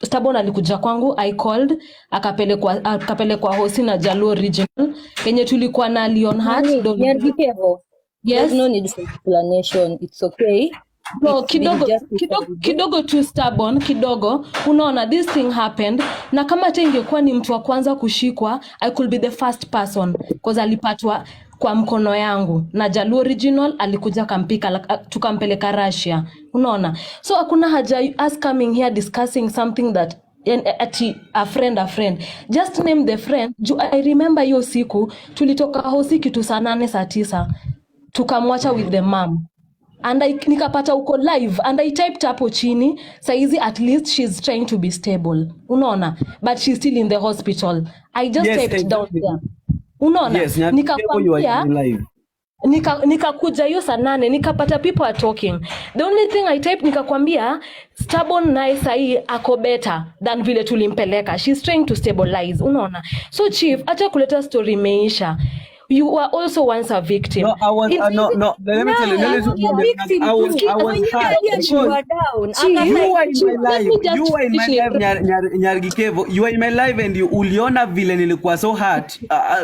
Sturborn alikuja kwangu, I called, akapelekwa hosi na Jaluo Regional, kenye tulikuwa na Leonhardt. Yes. There's no need for explanation. It's okay. No, kidogo tu Sturborn, kidogo. Unaona, this thing happened. Na kama ingekuwa ni mtu wa kwanza kushikwa, I could be the first person. Because alipatwa kwa mkono yangu. Na Jaluo Regional alikuja kampika, tukampeleka Russia. Unaona. So hakuna haja us coming here discussing something that a friend. Just name the friend. I remember hiyo siku, tulitoka hosi kitu saa 8 saa 9. Tukamwacha with the mom. And nikapata uko live and I typed hapo chini saizi at least she's trying to be stable, unaona, but she's still in the hospital. I just typed down there, unaona. Nikakwambia nikakuja hiyo saa 8 nikapata people are talking. The only thing I typed nikakwambia Sturborn naye sahi ako better than vile tulimpeleka, she's trying to stabilize, unaona. So chief, acha kuleta story imeisha. You were also once a victim. No, I was no. Let me tell you. I was hurt. You were in my life. Nyargikevo. You were in my life and you uliona vile nilikuwa so hurt.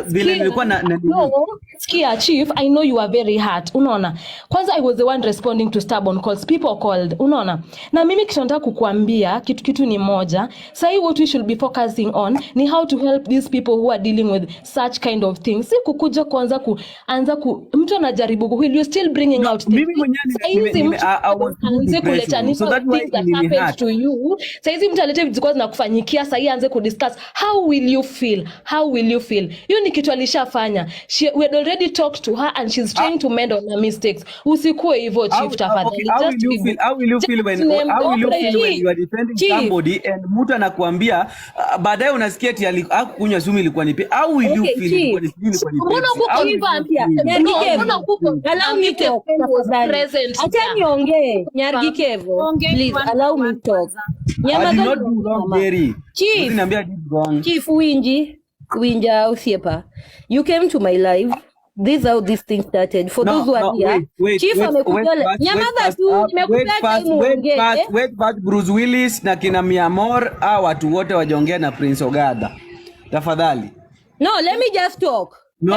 Vile nilikuwa na. No, Skia chief, I know you are very hurt. Unaona. Kwanza I was the one responding to Sturborn calls. People called. Unaona. Na mimi kitu nataka kukuambia kitu ni moja. Sai what we should be focusing on ni how to help these people who are dealing with such kind of things. Si kukuja kwanza kuanza mtu anajaribu will you still bringing out mimi mwenyewe aanze kuleta things that happened to you. Saizi mtu alete vitu na kufanyikia, sasa aanze kudiscuss how will you feel. Hiyo ni kitu alishafanya. We had already talked to her and she's trying to mend on her mistakes. Usikue hivyo chief tafadhali. How will you feel when you are defending somebody and mtu anakuambia baadaye unasikia ati alikunywa sumu ilikuwa nipi? How will you feel ilikuwa nipi? Allow me to present. Acha niongee. Nyargikevo, please allow me to talk. I did not do wrong, Jerry. Chief Winja Usiepa. You came to my life. This is how this thing started. For those who are here, Chief amekuja. Nyamaza tu, nimekupea time uongee. Wait, Bruce Willis na kina Miamor watu wote wajiongea na Prince Ogada. Tafadhali. No, let me just talk. No,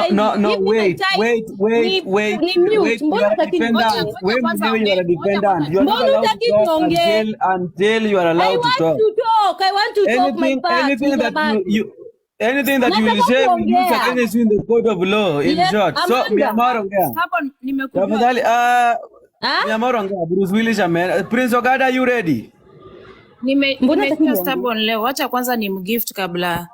wait. You are a defendant. Until you are allowed to talk. I want to talk my part. Anything that you will say will use against you in the court of law, in short. So, Miamor ongea. Tafadhali, Miamor ongea. Bruce Willis amen. Prince Ogada, are you ready? Nimekuja Sturborn leo. Acha kwanza nimgift kabla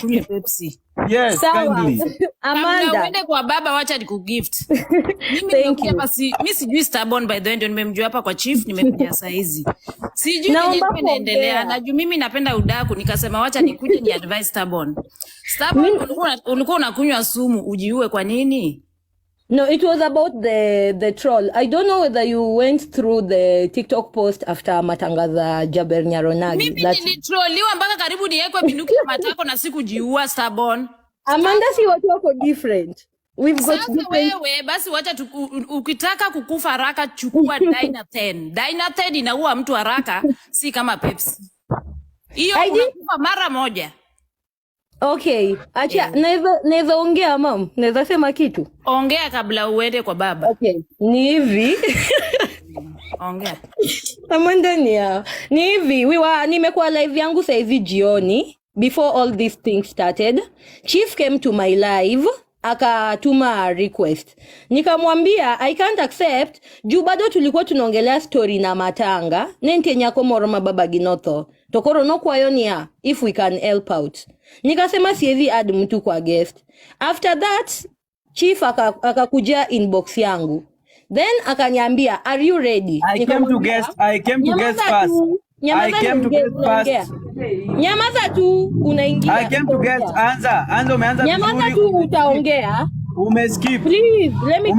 kunywa Pepsi. Yes, kindly. Amanda, uende kwa baba, wacha nikugift. Mimi nimekuja hapa mimi sijui Sturborn by the way, ndio nimemjua hapa kwa chief, nimekuja saa hizi. Sijui nini kinaendelea. Najua mimi napenda udaku, nikasema wacha nikuje ni advice Sturborn. Sturborn ulikuwa unakunywa sumu, ujiue kwa nini? No, it was about the troll. I don't know whether you went through the TikTok post after matangaza Jaber Nyaronagi. Mimi nilitrolliwa mpaka karibu niwekwe binduki ya matako na sikujiua Sturborn. Amanda, si watu wako different. We've got different. Wewe basi wacha ukitaka kukufa haraka chukua Dynathen. Dynathen inaua mtu haraka, si kama Pepsi. Hiyo unakufa mara moja. Okay, acha naweza ongea mam, naweza sema kitu. Ongea kabla uende kwa baba. Okay, ni hivi. Ongea. Amandania. Ni hivi, nimekuwa live yangu saizi jioni before all these things started. Chief came to my live, akatuma request. Nikamwambia I can't accept, juu bado tulikuwa tunaongelea story na matanga. Nente nyako moroma baba ginotho. Tokoro no kwa yonia if we can help out. Nikasema siezi add mtu kwa guest. After that, Chief akakuja inbox yangu. Then akaniambia, are you ready? I came to guest first. Nyamaza tu unaingia. I came to guest. Anza umeanza. Nyamaza tu utaongea. Umeskip. Please, let me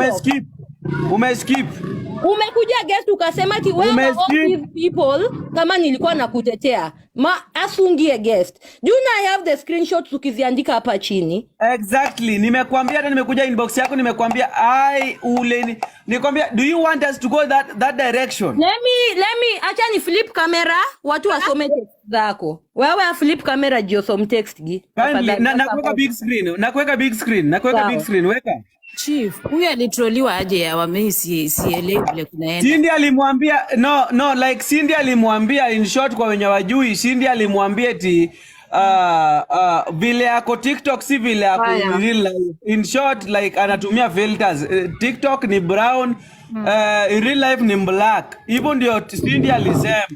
Umeskip. Umekuja guest ukasema ti wewe all these people kama nilikuwa nakutetea. Asungie guest. Do you have the screenshots ukiziandika hapa chini? Exactly. Nimekuambia hata nimekuja inbox yako nimekuambia nikwambia do you want us to go that direction? Let me acha ni flip camera watu wasome text zako. Wewe flip camera jio some text gi. Nakuweka big screen. Big screen weka. Chief, huyu alitroliwa aje ya mimi sielewi vile kunaenda. Cindy alimwambia Cindy alimwambia in short kwa wenye wajui, Cindy alimwambia eti vile yako TikTok si vile yako real life. In short like anatumia filters. TikTok ni brown, in real life ni black. Hivyo ndio Cindy alisema.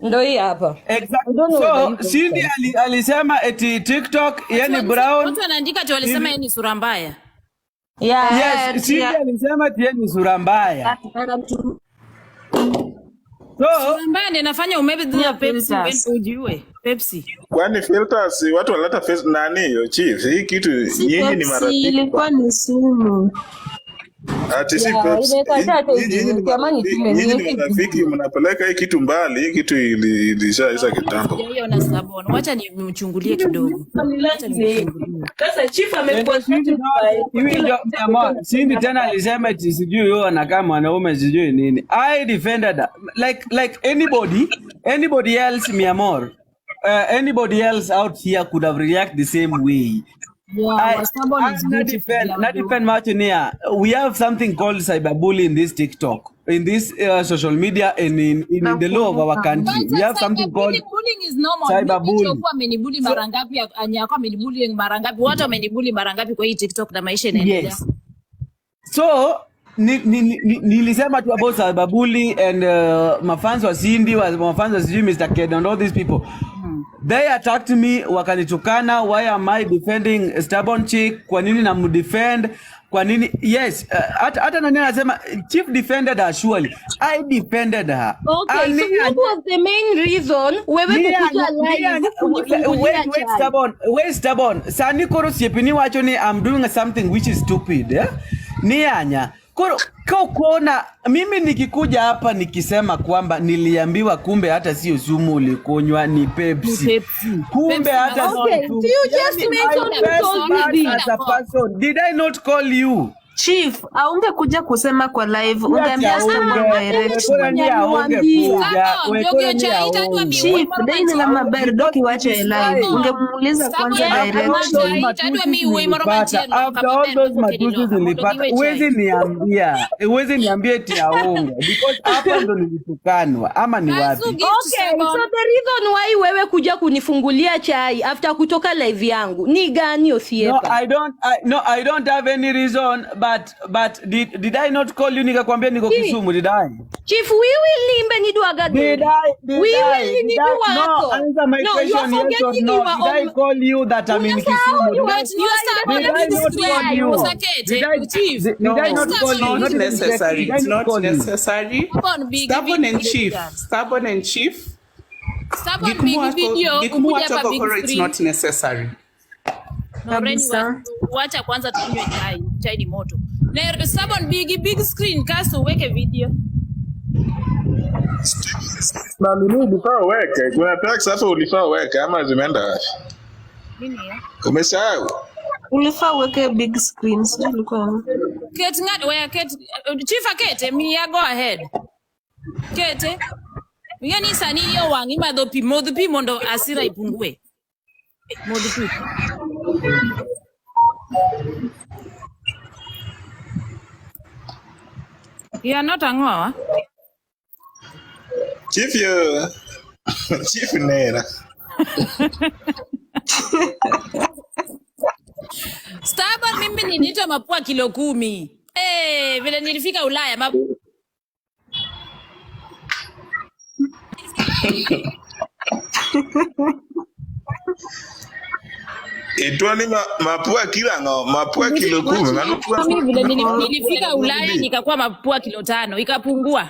Ndio hapa. Exactly. So Cindy alisema eti TikTok yani brown. Watu wanaandika tu walisema yeye ni sura mbaya. Yes, Cindy alisema eti yeye ni sura mbaya. Sura mbaya ndio inafanya umebe Pepsi ujue. Pepsi. Kwani filters watu wanaleta face nani Chief? Hii kitu nyinyi ni marafiki. Ilikuwa ni sumu. Ati si Pepsi. Nyinyi ni marafiki mnapeleka hii kitu mbali, hii kitu ilishaisha kitambo. Yeye na Sturborn. Wacha nimchungulie kidogo. Sasa Chief amekuwa Cindy tena alisema eti sijui yeye anakaa mwanaume sijui nini. I defended her. Like anybody else mi amor. Anybody else out here could have reacted the same way. Yeah, Sturborn is not defend much in here. We have something called cyberbullying in this TikTok, in this social media, and in the law of our country. We have something called bullying is normal. Cyberbullying. Kwa amenibully mara ngapi, anyako amenibully mara ngapi, watu amenibully mara ngapi kwa hii TikTok na maisha yanaendelea. Yes. So nilisema tu about cyberbullying and mafans wa Cindy, mafans wa Mr. Ked and all these people. They attacked me, wakanitukana. Why am I defending Sturborn chick? Kwa nini namdefend? Kwa nini? Yes, hata nani anasema Chief defended her surely. I defended her. Okay, so what was the main reason wewe kukuja live? Wait, Sturborn. Sani koro siepini wacho ni I'm doing something which is stupid. Nianya. Kuona mimi nikikuja hapa nikisema kwamba niliambiwa kumbe hata sio sumu ulikunywa ni Pepsi. Kumbe hata you just mentioned did I not call you? Chief, aunge kuja kusema kwa live, ungeambia Sturborn direct. Chief, dai na maberdoki wache live. Ungemuuliza kwanza direct. After all those matusi zilipata, uwezi niambia eti aunge because hapa ndo nilitukanwa ama ni wapi? Okay, so the reason why wewe kuja kunifungulia chai after kutoka live yangu ni gani osiepa? I don't have any reason. But did I not call you nikakwambia niko Kisumu, did I? Chief, we will limbe ni duaga. Did I? No, answer my question yes or no. Did I call you that I'm in Kisumu? Did I not call you? Did I not call you? Not necessary. It's not necessary. Sturborn and Chief. It's not necessary. Wacha kwanza tunywe chai ni moto. Na Sturborn big screen kaso weke video. Na mimi ulifaa weke. Kuna tax hapo ulifaa weke ama zimeenda? Nini ya? Umesahau? Ulifaa weke big screen sio ulikuwa. Kate ngad where Kate Chief Kate me go ahead. Kate Yani sanini yo wangi madho pi modho pi mondo asira ipungue. Modho pi. You are not ang'owa? Chief yo. Chief nera. Sturborn mimi nilitoa mapua kilo 10. Vile nilifika Ulaya Itwani mapua kilo 10. Mimi vile nilifika Ulaya nikakuwa mapua kilo 5 ikapungua.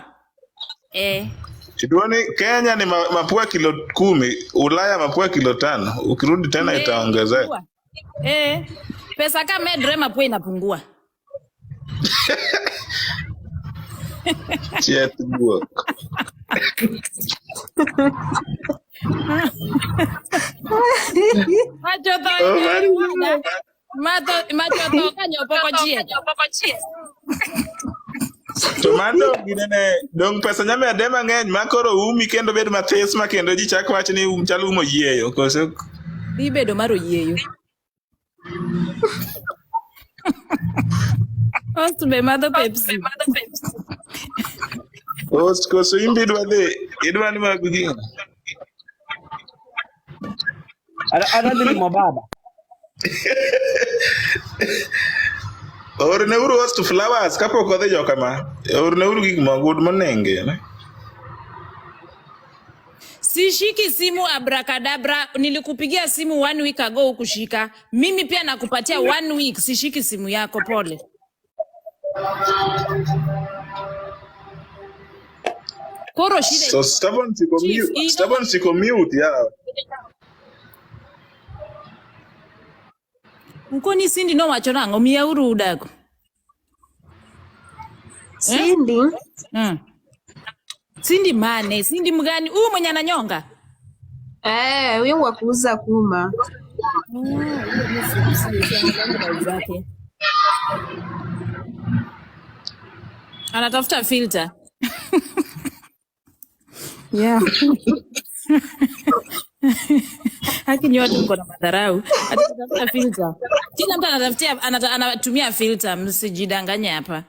Itwani Kenya ni mapua kilo 10, Ulaya mapua kilo 5. Ukirudi tena itaongezeka. Pesa kama medre mapua inapungua. Chet work. Macho kanyo poko chie. Tomato ginene dong pesa nyame adema ngeny makoro umi kendo bed mathis ma kendo ji chak wach ni chalo umo yieyo koso bibedo maro yieyo. Ost be madho Pepsi. Ost koso imbi idwa ni magugina. Anadhili mababa. Orne uru Ost flowers kapo kodhe joka ma. Orne uru gik magud monenge ne. Sishiki simu abracadabra, nilikupigia simu 1 week ago ukushika. Mimi pia nakupatia 1 week, sishiki simu yako pole. Koro shida. So Sturborn siko mute ya. Mkoni Cindy no wacho nango miya uru udago. Cindy? Cindy mane, Cindy mgani? Mwenye ananyonga? Huyo wa kuuza kuma. Anatafuta filter. Yeah. Haki ni watu mko na madharau. Anatafuta filter. Kila mtu anatumia filter, msijidanganye hapa.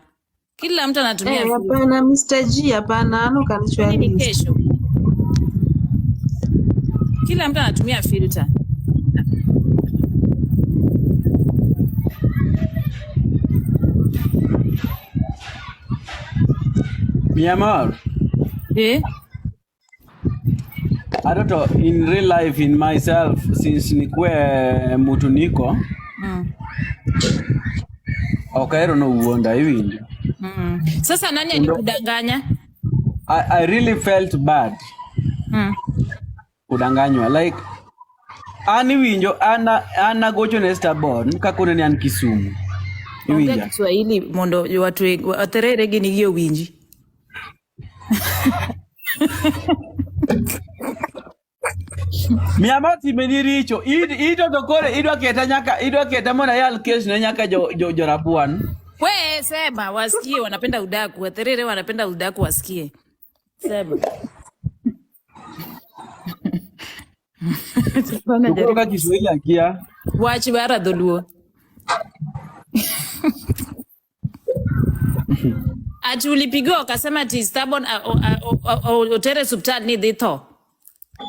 Kila mtu anatumia filter. Hapana Mr. G, hapana anokanichwa ni kesho. Kila mtu anatumia filter. Myanmar. I don't know, in real life, in myself, since nikwe mutu niko, okay, no uonda hivi. Sasa nani alikudanganya? I really felt bad. Kudanganywa, like, ani winjo, ana gocho na Sturborn, kakone ni an Kisumu. Ongea Kiswahili mondo watu waterere gini hiyo winji. Miamati meniricho ido tokore idwa keta mona yal case na nyaka jo rapuan. We sema wasikie wanapenda udaku, waterere wanapenda udaku wasikie. Sema. Kutoka Kiswahili akia. Wachi bara doluo. Ati ulipigiwa ukasema ati Sturborn otere subtal ni dhito.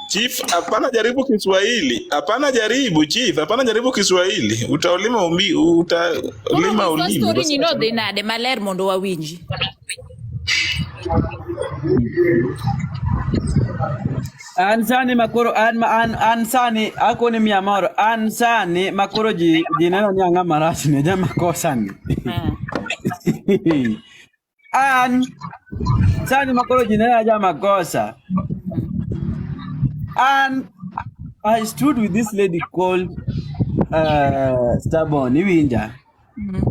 Chief, hapana jaribu Kiswahili. Hapana jaribu Chief, hapana jaribu Kiswahili. Utaulima utalima ulimi. Story ni no de na de maler mondo wa winji. Ansani makoro ansani ako ni Myanmar ansani makoro ji neno nyanga marasi ne jama kosani. Sani makoro ji neno jama kosa. And I stood with this lady called Sturborn iwinja.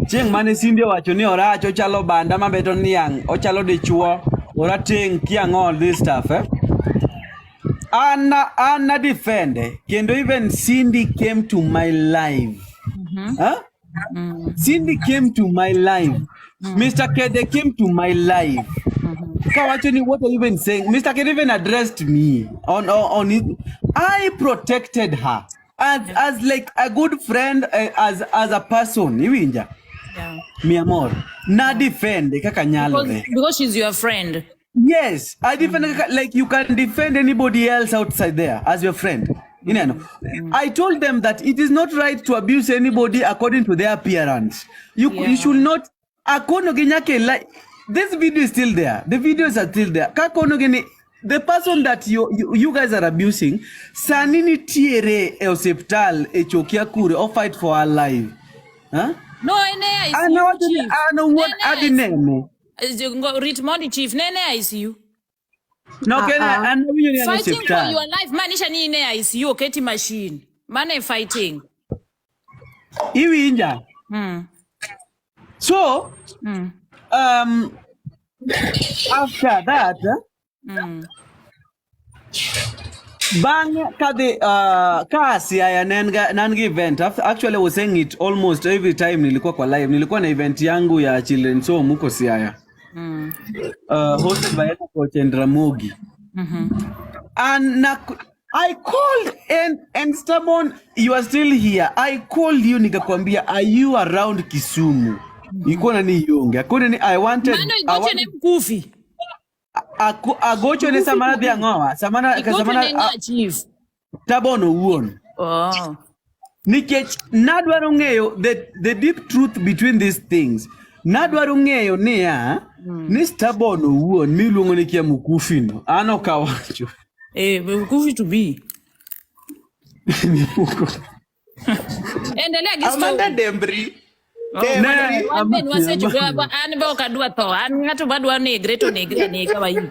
Cheng mane Cindy wacho ni oracho chalo banda mabeto niang ochalo dichuo ora ting kiang all this stuff Anna defend kendo even Cindy came to my life. Cindy came to my life. Mr. Kede came to my life. Kawachoni, what are you even saying? Mr. Ken even addressed me on it. I protected her as like a good friend, as a person. Iwinja. Yeah. Mi amor. Na defend kaka nyalo because she's your friend. Yes, I defend like you can defend anybody else outside there as your friend. You know, I told them that it is not right to abuse anybody according to their appearance. You should not. Like this video is still there. The videos are still there. The person that you guys are abusing, sanini tiere hospital echokia kure or fight for her life. Huh? No, I know what adinene. Ritmondi chief, nene ICU. No, fighting for your life, man. Isha ni ine ICU, keti machine. Man, fighting. Iwi inja. So, after that, bang kade kasi ya nangi event. Actually, I was saying it almost every time nilikuwa kwa live. Nilikuwa na event yangu ya children's home huko Siaya. Hosted by Coach Ramogi. And I called and Sturborn, you are still here. I called you nikakwambia, are you around Kisumu? Iko na ni yonge. I wanted. Mano igoche ne mkufi. Agocho ne samana dia ngoa. Samana chief. Sturborn uon. Oh. Nikech nadwaro ng'eyo the deep truth between these things. Nadwaro ng'eyo niya ni Sturborn uon miluongo ni kia mkufi no. Ano kawacho. Mkufi to be. Endelea gisto. Amanda Dembri.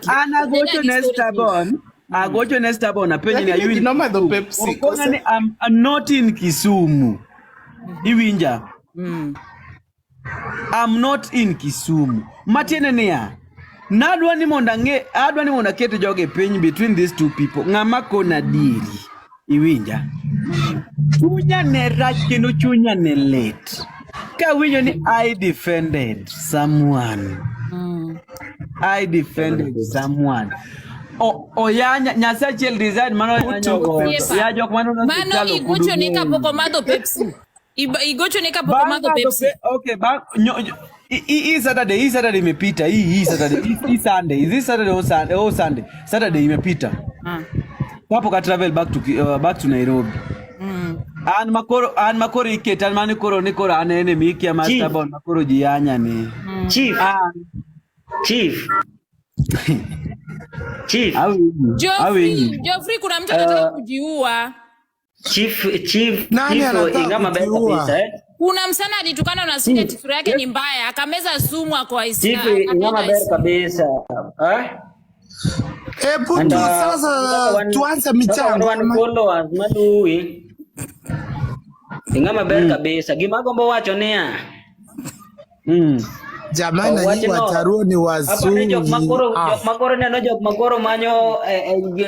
Ana gocho Sturborn. Agocho Sturborn apenye na you Nomadho Pepsi. I'm not in Kisumu. Iwinja. I'm not in Kisumu. Matiene niya. Adwa ni monda keto joge piny between these two people. Ng'ama kona diri. Iwinja. Chunya ne rach kendo chunya ne let. Kawinjo ni I defended someone. I defended someone. Nyasa chiel design mano ya jok mano igocho ni Nokomadho Pepsi. Igocho ni Nokomadho Pepsi. Okay, hii Saturday imepita. Hii Sunday. Is this Saturday or Sunday? Oh, Sunday. Saturday imepita. Papo ka travel back to Nairobi. An makoro iketa mani koro ni koro anene miki ya Sturborn makoro jianya ni. Chief. Chief. Geoffrey kuna mtu anataka kujiua. Chief. Nani ingama kabisa Kuna msana alitukana na sile tifuri yake ni mbaya, akameza sumu kwa Islam. Chief ingama kabisa. Putu sasa tuanze michango. Followers madui. Ingama kabisa. Gimagombo wacho niya. Jamani nyinyi wataruo ni wazuri. Jok makoro neno jok makoro manyo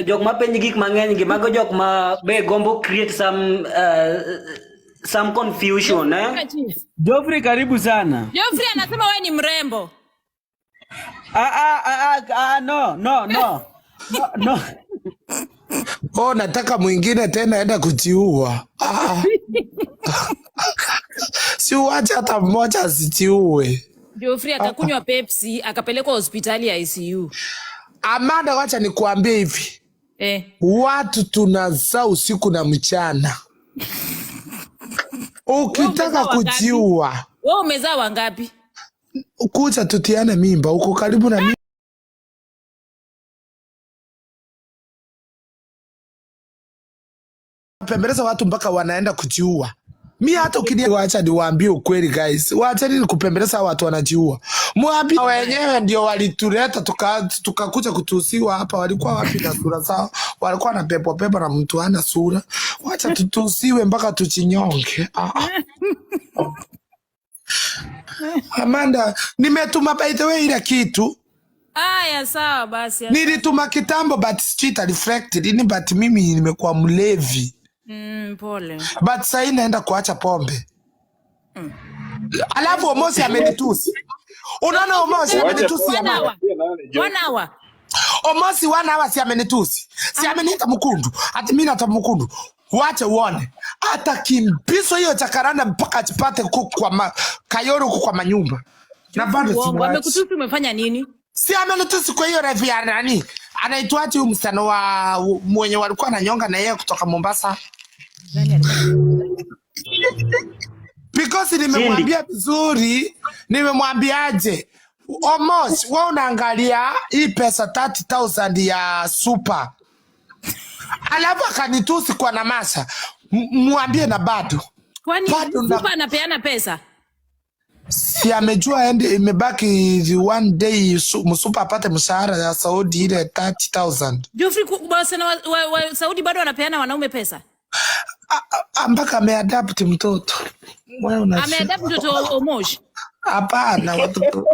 jok mapenji gik mang'eny gimago jok ma be gombo create some confusion Geoffrey karibu sana. Geoffrey anasema wewe ni mrembo. No. Oh, nataka mwingine tena enda kujiua. Si uache hata mmoja asijiue. Geoffrey akakunywa Pepsi akapelekwa hospitali ya ICU. Amanda, wacha nikuambie hivi. Watu tunazaa usiku na mchana. Ukitaka kujiua. Wewe umezaa wangapi? Kuja tutiane mimba, uko karibu na mimba. Pembeleza watu mpaka wanaenda kujiua. Mi hata wacha niwaambie ukweli guys. Wacha nini kupembeleza watu wanajiua. Mwambie wenyewe ndio walituleta tukakuja kutusiwa hapa. Walikuwa wapi na sura zao? Walikuwa na pepo na mtu hana sura. Wacha tutusiwe mpaka tuchinyonge. Amanda, nimetuma by the way ile kitu. Aya sawa basi. Nilituma kitambo but street reflected. But mimi nimekuwa mlevi. Pole. But sasa naenda kuacha pombe. Alafu Omosi amenitusi. Unaona Omosi amenitusi ya mama. 1 hour. Omosi 1 hour si amenitusi. Si ameniita mkundu. Ati mimi nata mkundu. Wache uone. Hata kimbiso hiyo chakaranda mpaka chipate kuku kwa kayoro kwa manyumba. Na bado si amekutusi umefanya nini? Si amenitusi kwa hiyo refu ya nani? Anaitwaje huyu msano wa mwenye walikuwa na nyonga na yeye kutoka Mombasa. Because nimemwambia vizuri, nimemwambiaje? Almost wewe unaangalia hii pesa 30,000 ya super. Alafu akanitusi kwa namasa. Mwambie na bado. Kwani super anapeana pesa? Si amejua ende imebaki 1 day msupa apate mshahara ya Saudi ile 30,000. Geoffrey bwana wa Saudi bado wanapeana wanaume pesa? Mpaka ameadapt mtoto. Ameadapt mtoto Omosh? Hapana watoto.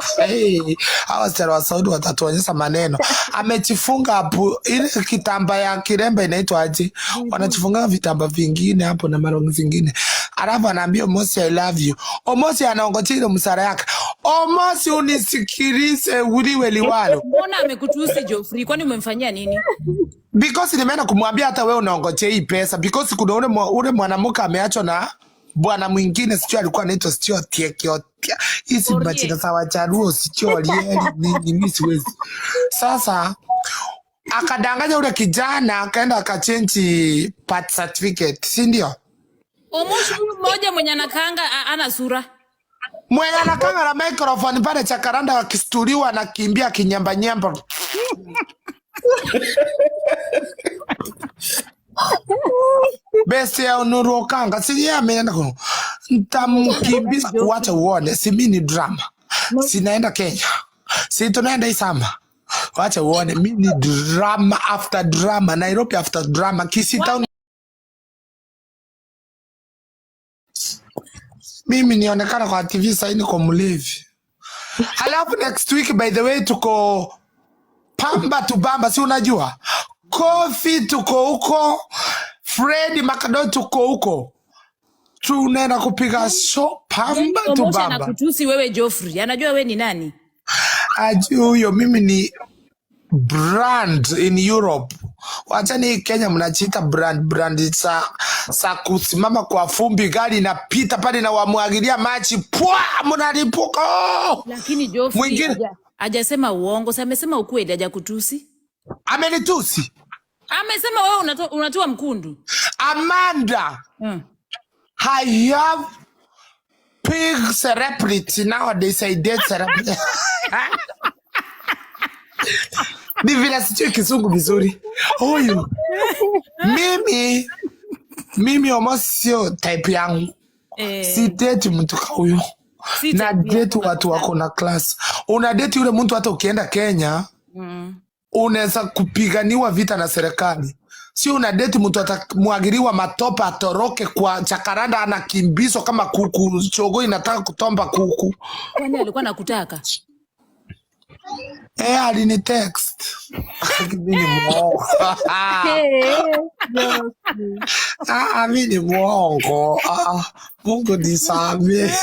Hawa sasa wa Saudi watatuonyesha maneno. Amechifunga hapo ile kitamba ya kirembe inaitwa aje? Wanachifunga vitamba vingine hapo na marongo zingine. Alafu anaambia Omosi I love you. Omosi anaongojea ile msara yake. Omosi unisikilize uliwe liwalo. Mbona amekutusi Geoffrey? Kwani umemfanyia nini? Because nimeenda kumwambia hata wewe unaongojea hii pesa because kuna ule mwanamke ameachwa na bwana mwingine sio alikuwa anaitwa sio Tiekiotia. Hizi majina za Wajaruo sio ni mimi siwezi. Sasa akadanganya ule kijana akaenda akachange birth certificate, si ndio? Omoshi mmoja mwenye anakaanga ana sura. Mwenye anakaanga na microphone pale chakaranda akisturiwa na kimbia kinyamba nyamba. Besi ya Onuru Kanga si ya ameenda kwa ntamkimbiza kuwacha uone si mimi ni drama sinaenda Kenya si tunaenda Isama wacha uone mimi ni drama after drama Nairobi after drama Kisii town mimi nionekana kwa TV sasa ni kwa mlevi. Halafu next week by the way tuko Pamba tu Bamba si unajua Coffee tuko huko Freddy Makado tuko huko. Tunaenda kupiga show Pamba tu Bamba. Anakutusi wewe Geoffrey. Anajua wewe ni nani? Ajui huyo mimi ni brand in Europe. Wacha ni Kenya mnachiita brand sa kusimama kwa fumbi gari inapita pale na wamwagilia maji pwa mnalipuka. Lakini Geoffrey hajasema uongo, sasa amesema ukweli hajakutusi. Amenitusi. Amesema wewe unatoa mkundu. Amanda. I have big celebrity nowadays. I date celebrity. Ni vile sijui kizungu vizuri. Huyu. Mimi almost sio type yangu. Si date mtu kama huyo. Na date watu wako na class. Una date yule mtu hata ukienda Kenya. Unaweza kupiganiwa vita na serikali. Sio una date mtu atamwagiriwa matopa atoroke kwa chakaranda anakimbizwa kama kuku chogo inataka kutomba kuku. Kwani alikuwa anakutaka? Alini text. Mimi muongo. Mimi ni muongo. Mungu nisamehe.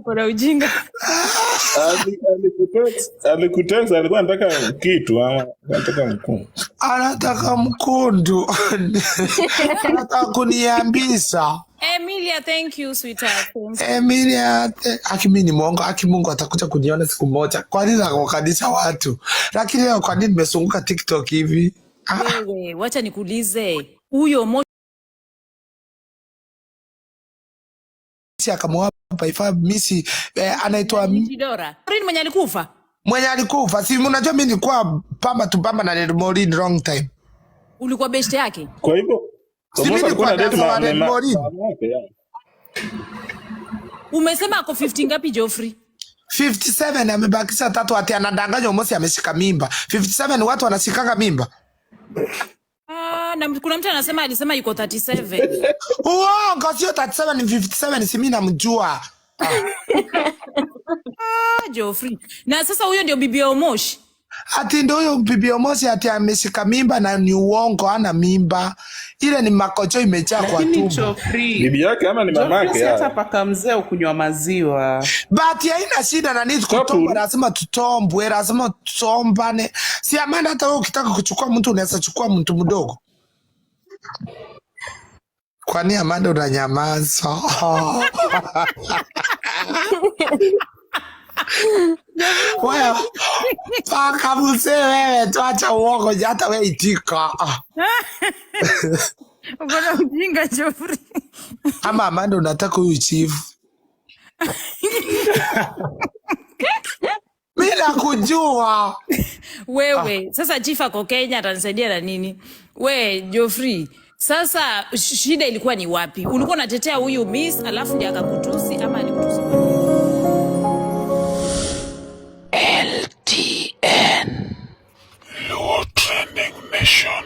Kuna ujinga. Alikutext alikuwa anataka kitu ama anataka mkundu. Anataka mkundu. Anataka kuniambisa. Emilia, thank you sweetheart. Emilia, mimi ni mwongo, Mungu atakuja kuniona siku moja. Kwa nini nakukanisa watu? Lakini leo kwa nini nimesunguka TikTok hivi? Wewe, wacha nikuulize. Huyo akamwapa ifa misi anaitwa Dora. Mwenye alikufa? Mwenye alikufa. Si unajua mimi nilikuwa Pamba tu Pamba na Morin wrong time. Ulikuwa best yake? Kwa hivyo umesema ako 50 ngapi Geoffrey? 57 amebakisha 3 ati anadanganya Omosi ameshika mimba. 57 watu wanashikanga mimba. Na kuna mtu anasema alisema yuko 37. Uongo, sio 37 ni 57 si mimi namjua. Geoffrey. Na sasa huyo ndio bibi Omosh. Ati ndio huyo bibi Omoshi ati ameshika mimba na ni uongo ana mimba. Ile ni makocho imejaa kwa tumbo. Bibi yake ama ni mamake ya? Hata paka mzee ukunywa maziwa. But haina shida na nini kutomba, lazima tutombwe, lazima tutombane. Si Amanda, hata wewe ukitaka kuchukua mtu unaweza chukua mtu mdogo. Kwani Amanda unanyamaza? Wewe paka mzee wewe, tuacha uongo, hata wewe itika. Uko mjinga Geoffrey. Ama Amanda unataka huyu chief? Mimi nakujua. Wewe, sasa chief ako Kenya atanisaidia na nini? We Geoffrey, sasa shida ilikuwa ni wapi? Ulikuwa unatetea huyu miss alafu ndiye akakutusi ama alikutusi? LTN. Low trending mission.